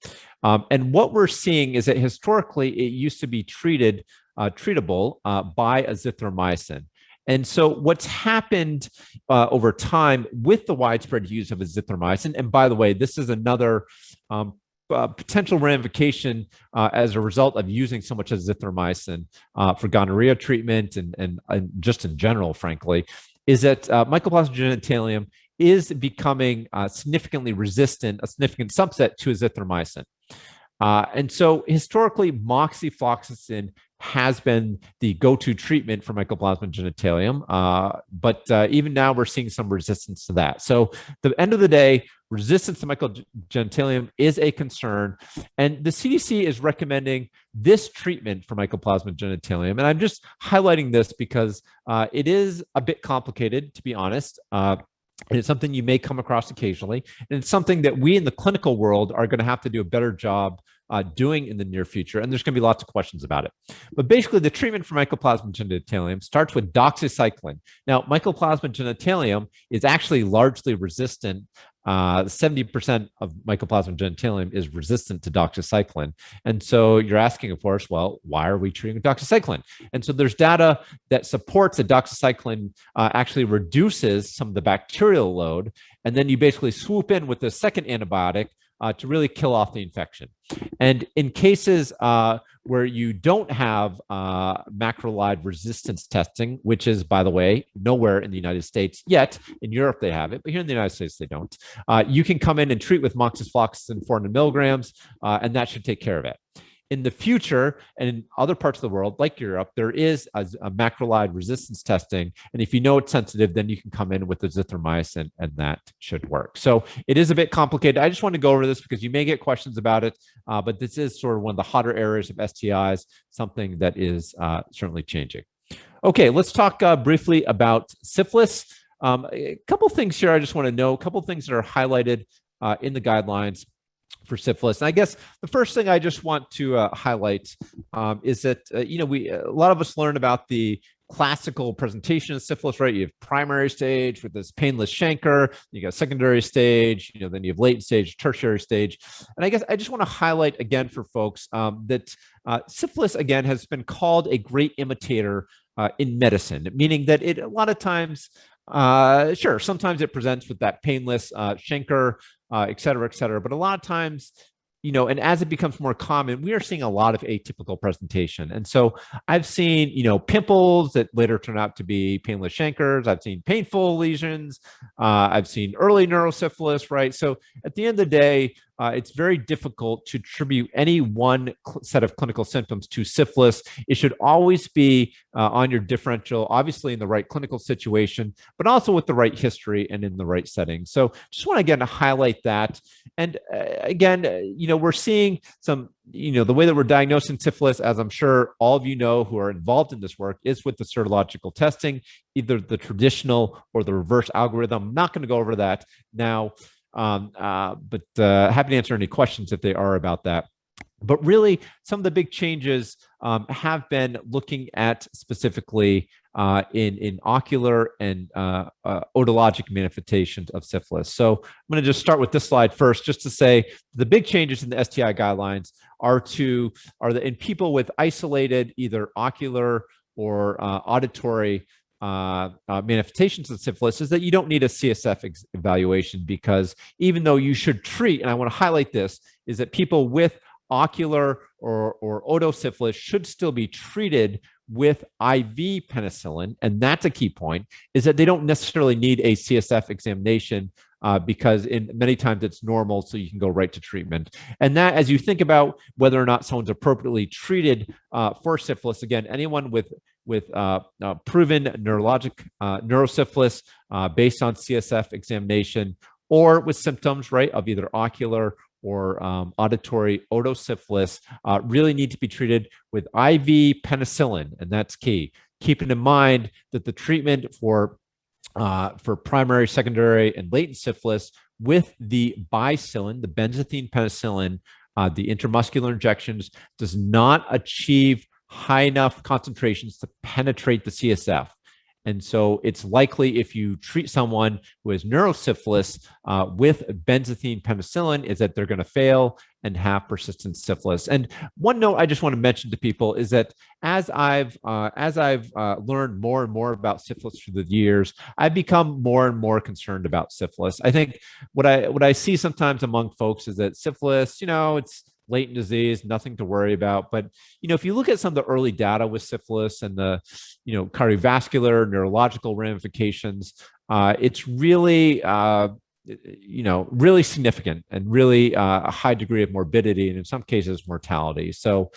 And what we're seeing is that historically it used to be treatable by azithromycin. And so what's happened over time with the widespread use of azithromycin, and by the way, this is another potential ramification as a result of using so much azithromycin for gonorrhea treatment and just in general, frankly, is that mycoplasma genitalium is becoming significantly resistant, a significant subset to azithromycin. And so historically, moxifloxacin has been the go-to treatment for mycoplasma genitalium, but even now we're seeing some resistance to that. So at the end of the day, resistance to mycogenitalium is a concern, and the CDC is recommending this treatment for mycoplasma genitalium. And I'm just highlighting this because it is a bit complicated, to be honest. And it's something you may come across occasionally, and it's something that we in the clinical world are going to have to do a better job doing in the near future, and there's going to be lots of questions about it. But basically, the treatment for mycoplasma genitalium starts with doxycycline. Now, mycoplasma genitalium is actually largely resistant. 70% of mycoplasma genitalium is resistant to doxycycline. And so you're asking, of course, well, why are we treating with doxycycline? And so there's data that supports that doxycycline actually reduces some of the bacterial load. And then you basically swoop in with the second antibiotic to really kill off the infection. And in cases where you don't have macrolide resistance testing, which is, by the way, nowhere in the United States yet. In Europe, they have it, but here in the United States, they don't. You can come in and treat with moxifloxacin 400 milligrams, and that should take care of it. In the future, and in other parts of the world, like Europe, there is a macrolide resistance testing. And if you know it's sensitive, then you can come in with azithromycin and that should work. So it is a bit complicated. I just want to go over this because you may get questions about it, but this is sort of one of the hotter areas of STIs, something that is certainly changing. Okay, let's talk briefly about syphilis. A couple things here I just want to know, a couple things that are highlighted in the guidelines for syphilis. And I guess the first thing I just want to highlight is that, a lot of us learn about the classical presentation of syphilis, right? You have primary stage with this painless chancre, you got secondary stage, then you have latent stage, tertiary stage. And I guess I just want to highlight again for folks that syphilis, again, has been called a great imitator in medicine, meaning that it a lot of times, sure, sometimes it presents with that painless chancre, et cetera, but a lot of times, and as it becomes more common, we are seeing a lot of atypical presentation. And so I've seen, pimples that later turn out to be painless chancres. I've seen painful lesions. I've seen early neurosyphilis, right? So at the end of the day, it's very difficult to attribute any one set of clinical symptoms to syphilis. It should always be on your differential, obviously in the right clinical situation, but also with the right history and in the right setting. So just want again to highlight that. And again, we're seeing some, the way that we're diagnosing syphilis, as I'm sure all of you know who are involved in this work, is with the serological testing, either the traditional or the reverse algorithm. I'm not going to go over that now. But happy to answer any questions if they are about that. But really, some of the big changes have been looking at specifically in ocular and otologic manifestations of syphilis. So I'm going to just start with this slide first, just to say the big changes in the STI guidelines are in people with isolated either ocular or auditory manifestations of syphilis, is that you don't need a CSF evaluation, because even though you should treat, and I want to highlight this, is that people with ocular or otosyphilis should still be treated with IV penicillin. And that's a key point, is that they don't necessarily need a CSF examination because in many times it's normal, so you can go right to treatment. And that, as you think about whether or not someone's appropriately treated for syphilis, again, anyone with proven neurologic neurosyphilis based on CSF examination, or with symptoms, right, of either ocular or auditory otosyphilis, really need to be treated with IV penicillin, and that's key. Keeping in mind that the treatment for primary, secondary, and latent syphilis with the bicillin, the benzathine penicillin, the intramuscular injections, does not achieve high enough concentrations to penetrate the CSF. And so it's likely, if you treat someone who has neurosyphilis with benzathine penicillin, is that they're going to fail and have persistent syphilis. And one note I just want to mention to people is that as I've learned more and more about syphilis through the years, I've become more and more concerned about syphilis. I think what I see sometimes among folks is that syphilis, it's latent disease, nothing to worry about. But, if you look at some of the early data with syphilis and the, cardiovascular, neurological ramifications, it's really, really significant and really a high degree of morbidity, and in some cases mortality. So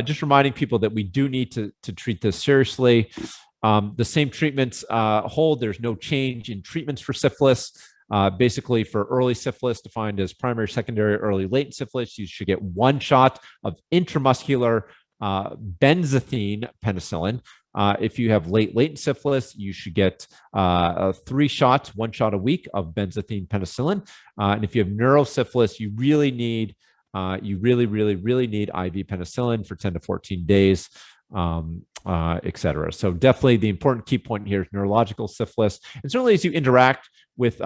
just reminding people that we do need to treat this seriously. The same treatments hold. There's no change in treatments for syphilis. Basically, for early syphilis, defined as primary, secondary, early latent syphilis, you should get 1 shot of intramuscular benzathine penicillin. If you have latent syphilis, you should get 3 shots, 1 shot a week of benzathine penicillin. And if you have neurosyphilis, you really need, really need IV penicillin for 10 to 14 days. Et cetera. So definitely the important key point here is neurological syphilis. And certainly as you interact with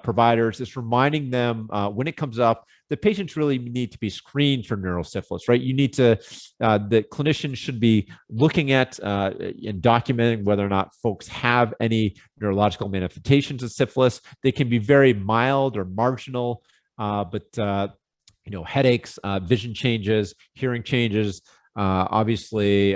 providers, it's reminding them when it comes up, the patients really need to be screened for neurosyphilis, right? You need to, the clinician should be looking at and documenting whether or not folks have any neurological manifestations of syphilis. They can be very mild or marginal, but headaches, vision changes, hearing changes, obviously,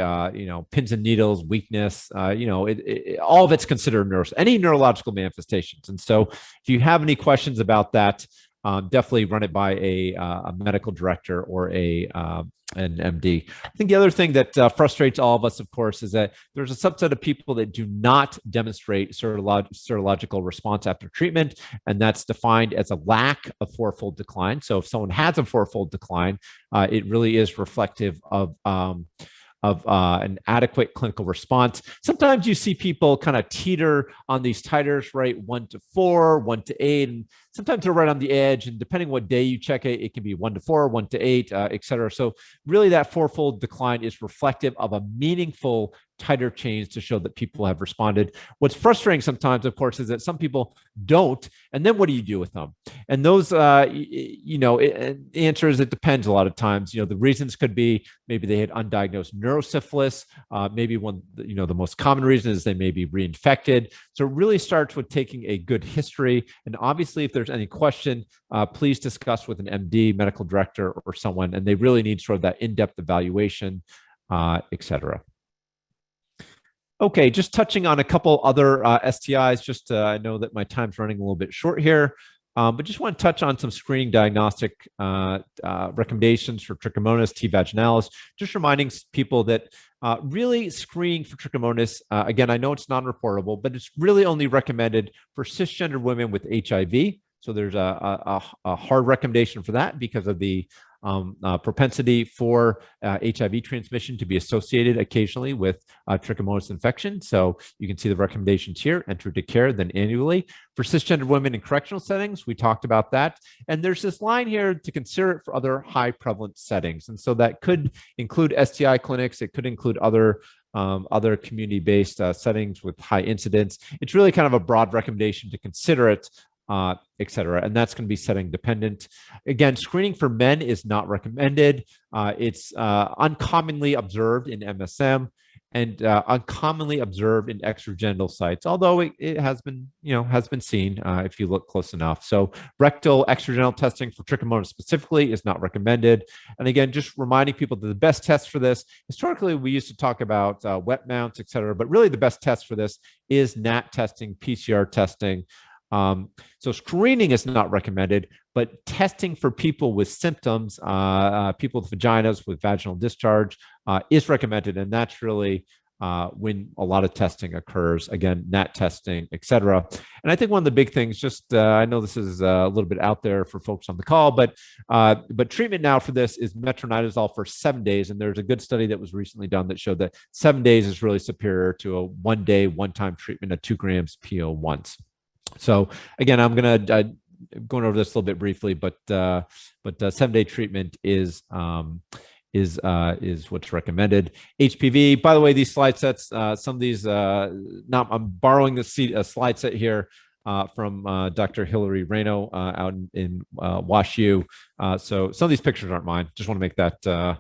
pins and needles, weakness, all of it's considered any neurological manifestations. And so if you have any questions about that, definitely run it by a medical director or an MD. I think the other thing that frustrates all of us, of course, is that there's a subset of people that do not demonstrate serological response after treatment, and that's defined as a lack of fourfold decline. So if someone has a fourfold decline, it really is reflective of an adequate clinical response. Sometimes you see people kind of teeter on these titers, right? 1 to 4, 1 to 8, and sometimes they're right on the edge. And depending what day you check it, it can be 1 to 4, 1 to 8, et cetera. So really that fourfold decline is reflective of a meaningful titer change to show that people have responded. What's frustrating sometimes, of course, is that some people don't, and then what do you do with them? And those, the answer is it depends a lot of times. The reasons could be maybe they had undiagnosed neurosyphilis. Maybe the most common reason is they may be reinfected. So it really starts with taking a good history. And obviously, if there's any question, please discuss with an MD, medical director, or someone, and they really need sort of that in-depth evaluation, et cetera. Okay, just touching on a couple other STIs, I know that my time's running a little bit short here, but just want to touch on some screening diagnostic recommendations for trichomonas T vaginalis, just reminding people that really screening for trichomonas, again, I know it's non-reportable, but it's really only recommended for cisgender women with HIV. So there's a hard recommendation for that because of the propensity for HIV transmission to be associated occasionally with trichomonas infection. So you can see the recommendations here: enter to care, then annually. For cisgender women in correctional settings, we talked about that. And there's this line here to consider it for other high prevalence settings. And so that could include STI clinics. It could include other community-based settings with high incidence. It's really kind of a broad recommendation to consider it, et cetera. And that's going to be setting dependent. Again, screening for men is not recommended. It's uncommonly observed in MSM and uncommonly observed in extragenital sites, although it has been seen if you look close enough. So rectal extragenital testing for trichomonas specifically is not recommended. And again, just reminding people that the best test for this, historically, we used to talk about wet mounts, et cetera, but really the best test for this is NAT testing, PCR testing. So screening is not recommended, but testing for people with symptoms, people with vaginas, with vaginal discharge is recommended. And that's really when a lot of testing occurs, again, NAT testing, et cetera. And I think one of the big things, I know this is a little bit out there for folks on the call, but treatment now for this is metronidazole for 7 days. And there's a good study that was recently done that showed that 7 days is really superior to a 1 day, one-time treatment of 2 grams PO once. So again, I'm going to going over this a little bit briefly, but 7-day treatment is what's recommended. HPV, by the way, these slide sets, some of these, I'm borrowing the slide set here from Dr. Hillary Reno out in Wash U. So some of these pictures aren't mine. Just want to make that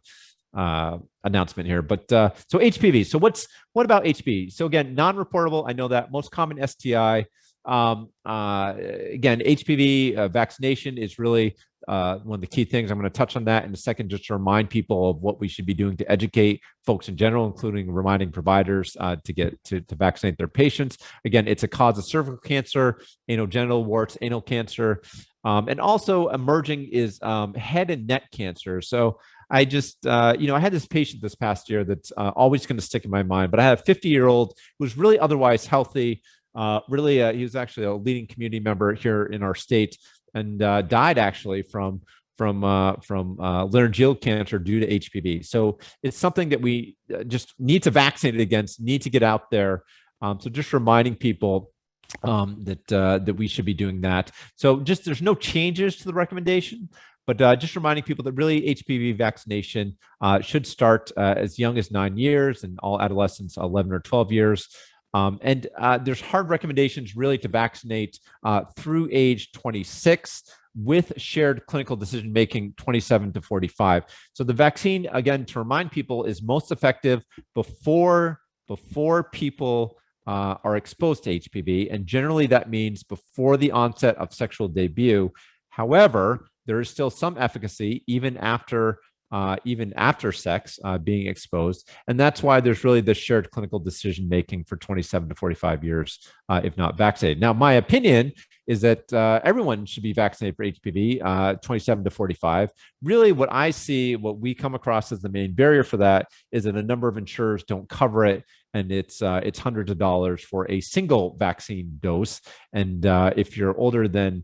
announcement here. But so HPV. So what about HPV? So again, non-reportable. I know that most common STI. Again, HPV vaccination is really one of the key things. I'm going to touch on that in a second, just to remind people of what we should be doing to educate folks in general, including reminding providers to vaccinate their patients. Again, it's a cause of cervical cancer, anogenital warts, anal cancer, and also emerging is head and neck cancer. So I just, I had this patient this past year that's always going to stick in my mind, but I had a 50-year-old who was really otherwise healthy. He was actually a leading community member here in our state, and died actually from laryngeal cancer due to HPV. So it's something that we just need to vaccinate against, need to get out there. So just reminding people that we should be doing that. So there's no changes to the recommendation, but just reminding people that really HPV vaccination should start as young as 9 years, and all adolescents 11 or 12 years. And there's hard recommendations really to vaccinate through age 26 with shared clinical decision-making 27 to 45. So the vaccine, again, to remind people, is most effective before people are exposed to HPV. And generally that means before the onset of sexual debut. However, there is still some efficacy even after sex being exposed. And that's why there's really this shared clinical decision-making for 27 to 45 years if not vaccinated. Now, my opinion is that everyone should be vaccinated for HPV, 27 to 45. Really, what I see, what we come across as the main barrier for that is that a number of insurers don't cover it, and it's hundreds of dollars for a single vaccine dose. And if you're older than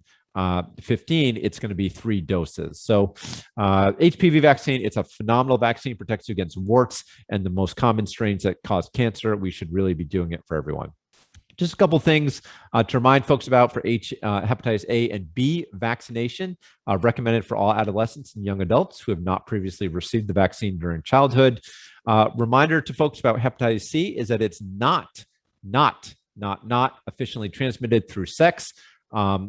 15, it's going to be 3 doses. So HPV vaccine, it's a phenomenal vaccine, protects you against warts and the most common strains that cause cancer. We should really be doing it for everyone. Just a couple things to remind folks about for hepatitis A and B vaccination, recommended for all adolescents and young adults who have not previously received the vaccine during childhood. Reminder to folks about hepatitis C is that it's not efficiently transmitted through sex.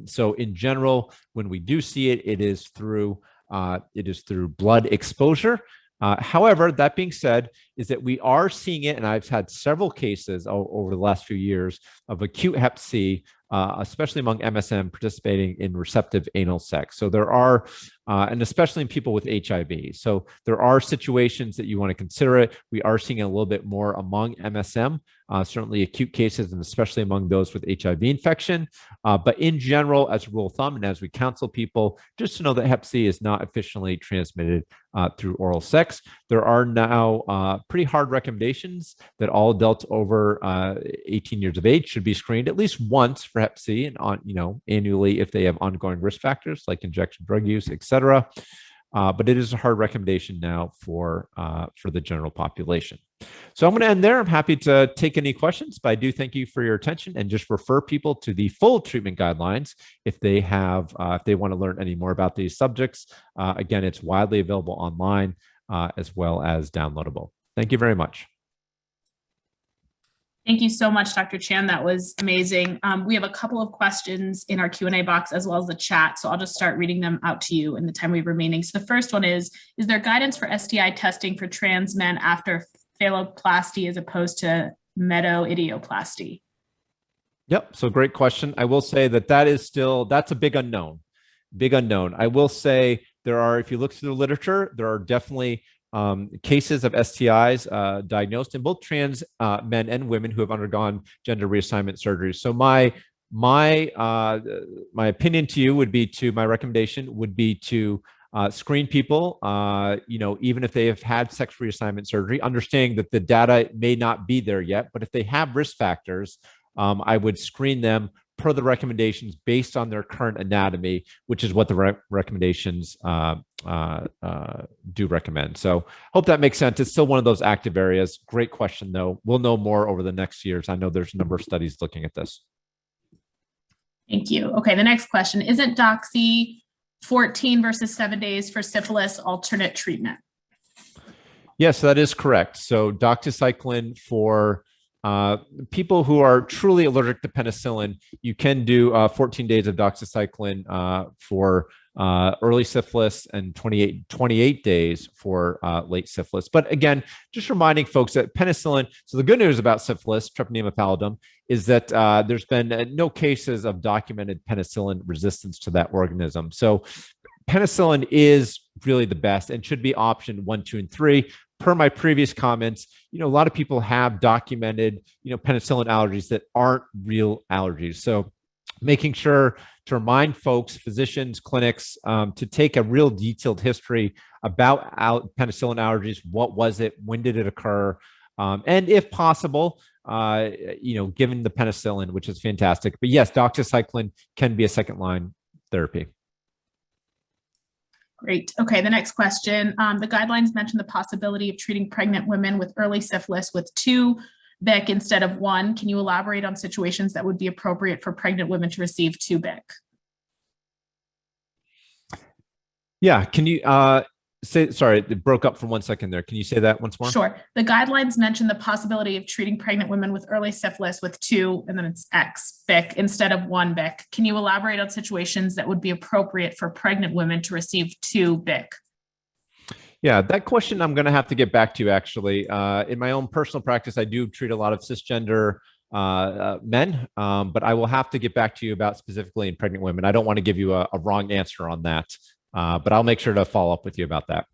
So in general, when we do see it, it is through blood exposure. However, that being said, is that we are seeing it, and I've had several cases over the last few years of acute hep C, especially among MSM participating in receptive anal sex. So there are, and especially in people with HIV. So there are situations that you want to consider it. We are seeing it a little bit more among MSM, certainly acute cases, and especially among those with HIV infection. But in general, as a rule of thumb, and as we counsel people, just to know that hep C is not efficiently transmitted through oral sex. There are now pretty hard recommendations that all adults over 18 years of age should be screened at least once for hep C, and annually if they have ongoing risk factors like injection drug use, etc. But it is a hard recommendation now for the general population. So I'm going to end there. I'm happy to take any questions, but I do thank you for your attention, and just refer people to the full treatment guidelines if they want to learn any more about these subjects. Again, it's widely available online as well as downloadable. Thank you very much. Thank you so much, Dr. Chan. That was amazing. We have a couple of questions in our Q&A box as well as the chat, so I'll just start reading them out to you in the time we have remaining. So the first one is there guidance for STI testing for trans men after phalloplasty as opposed to metoidioplasty? Yep, so great question. I will say that's a big unknown. I will say if you look through the literature, there are definitely cases of STIs diagnosed in both trans men and women who have undergone gender reassignment surgery. So my opinion to you would be my recommendation would be to screen people, even if they have had sex reassignment surgery, understanding that the data may not be there yet, but if they have risk factors, I would screen them per the recommendations based on their current anatomy, which is what the recommendations do recommend. So hope that makes sense. It's still one of those active areas. Great question, though. We'll know more over the next years. I know there's a number of studies looking at this. Thank you. Okay, the next question. Isn't doxy 14 versus 7 days for syphilis alternate treatment? Yes, that is correct. So doxycycline for people who are truly allergic to penicillin, you can do 14 days of doxycycline for early syphilis and 28 days for late syphilis. But again, just reminding folks that penicillin, so the good news about syphilis, Treponema pallidum, is that there's been no cases of documented penicillin resistance to that organism. So penicillin is really the best and should be option 1, 2, and 3. Per my previous comments, a lot of people have documented, penicillin allergies that aren't real allergies. So making sure to remind folks, physicians, clinics, to take a real detailed history about penicillin allergies. What was it? When did it occur? And if possible, given the penicillin, which is fantastic. But yes, doxycycline can be a second line therapy. Great. Okay, the next question. The guidelines mention the possibility of treating pregnant women with early syphilis with 2 BIC instead of 1. Can you elaborate on situations that would be appropriate for pregnant women to receive 2 BIC? Yeah, can you sorry, it broke up for 1 second there. Can you say that once more? Sure. The guidelines mention the possibility of treating pregnant women with early syphilis with 2, and then it's X BIC instead of 1 BIC. Can you elaborate on situations that would be appropriate for pregnant women to receive 2 BIC? Yeah, that question I'm going to have to get back to you, actually. In my own personal practice, I do treat a lot of cisgender men, but I will have to get back to you about specifically in pregnant women. I don't want to give you a wrong answer on that. But I'll make sure to follow up with you about that.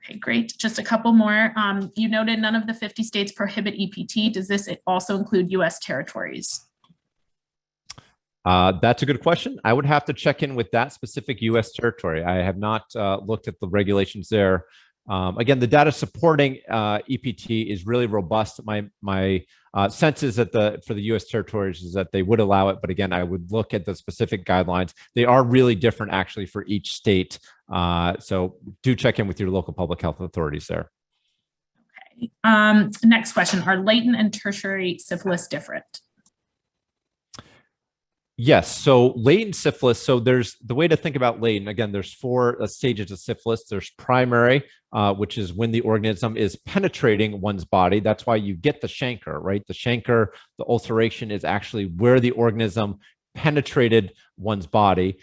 Okay, great. Just a couple more. You noted none of the 50 states prohibit EPT. Does this also include U.S. territories? That's a good question. I would have to check in with that specific U.S. territory. I have not looked at the regulations there. Again, the data supporting EPT is really robust. My sense is that for the U.S. territories is that they would allow it, but again, I would look at the specific guidelines. They are really different actually for each state. So do check in with your local public health authorities there. Okay. Next question: are latent and tertiary syphilis different? Yes. So latent syphilis. So there's the way to think about latent. Again, there's four stages of syphilis. There's primary, which is when the organism is penetrating one's body. That's why you get the chancre, right? The chancre, the ulceration is actually where the organism penetrated one's body.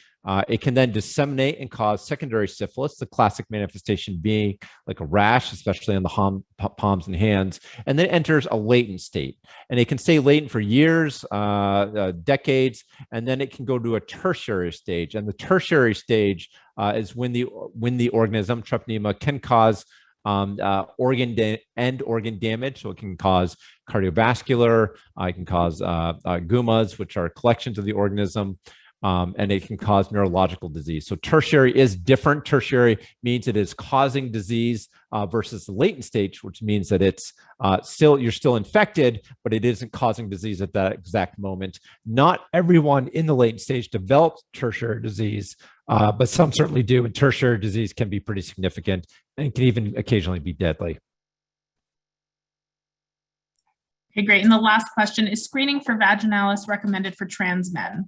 It can then disseminate and cause secondary syphilis, the classic manifestation being like a rash, especially on the palms and hands, and then enters a latent state. And it can stay latent for years, decades, and then it can go to a tertiary stage. And the tertiary stage is when the organism, treponema, can cause organ damage. So it can cause cardiovascular, it can cause gumas, which are collections of the organism, and it can cause neurological disease. So tertiary is different. Tertiary means it is causing disease versus the latent stage, which means that it's you're still infected, but it isn't causing disease at that exact moment. Not everyone in the latent stage develops tertiary disease, but some certainly do, and tertiary disease can be pretty significant and can even occasionally be deadly. Okay, great. And the last question: is screening for vaginalis recommended for trans men?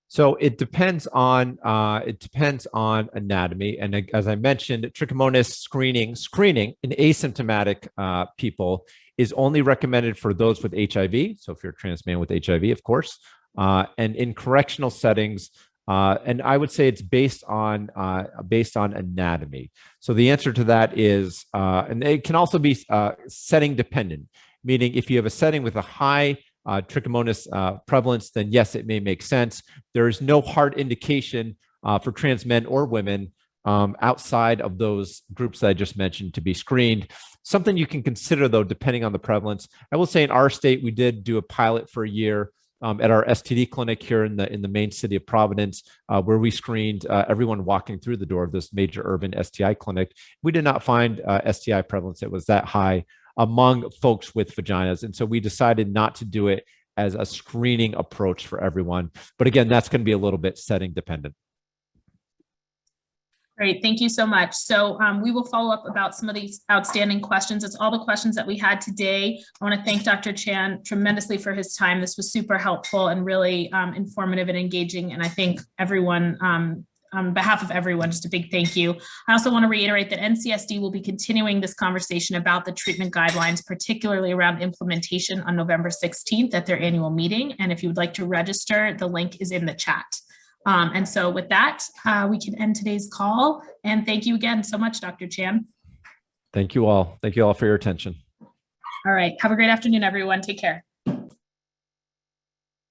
So it depends on anatomy, and as I mentioned, trichomonas screening in asymptomatic people is only recommended for those with HIV. So if you're a trans man with HIV, of course, and in correctional settings, and I would say it's based on anatomy. So the answer to that is, and it can also be setting dependent, meaning if you have a setting with a high trichomonas prevalence, then yes, it may make sense. There is no hard indication for trans men or women outside of those groups that I just mentioned to be screened. Something you can consider though, depending on the prevalence. I will say in our state, we did do a pilot for a year at our STD clinic here in the main city of Providence, where we screened everyone walking through the door of this major urban STI clinic. We did not find STI prevalence that was that high among folks with vaginas. And so we decided not to do it as a screening approach for everyone. But again, that's going to be a little bit setting dependent. Great, thank you so much. So we will follow up about some of these outstanding questions. It's all the questions that we had today. I want to thank Dr. Chan tremendously for his time. This was super helpful and really informative and engaging. And I think everyone, on behalf of everyone, just a big thank you. I also want to reiterate that NCSD will be continuing this conversation about the treatment guidelines, particularly around implementation, on November 16th at their annual meeting. And if you would like to register, the link is in the chat. And so with that, we can end today's call. And thank you again so much, Dr. Chan. Thank you all. Thank you all for your attention. All right. Have a great afternoon, everyone. Take care.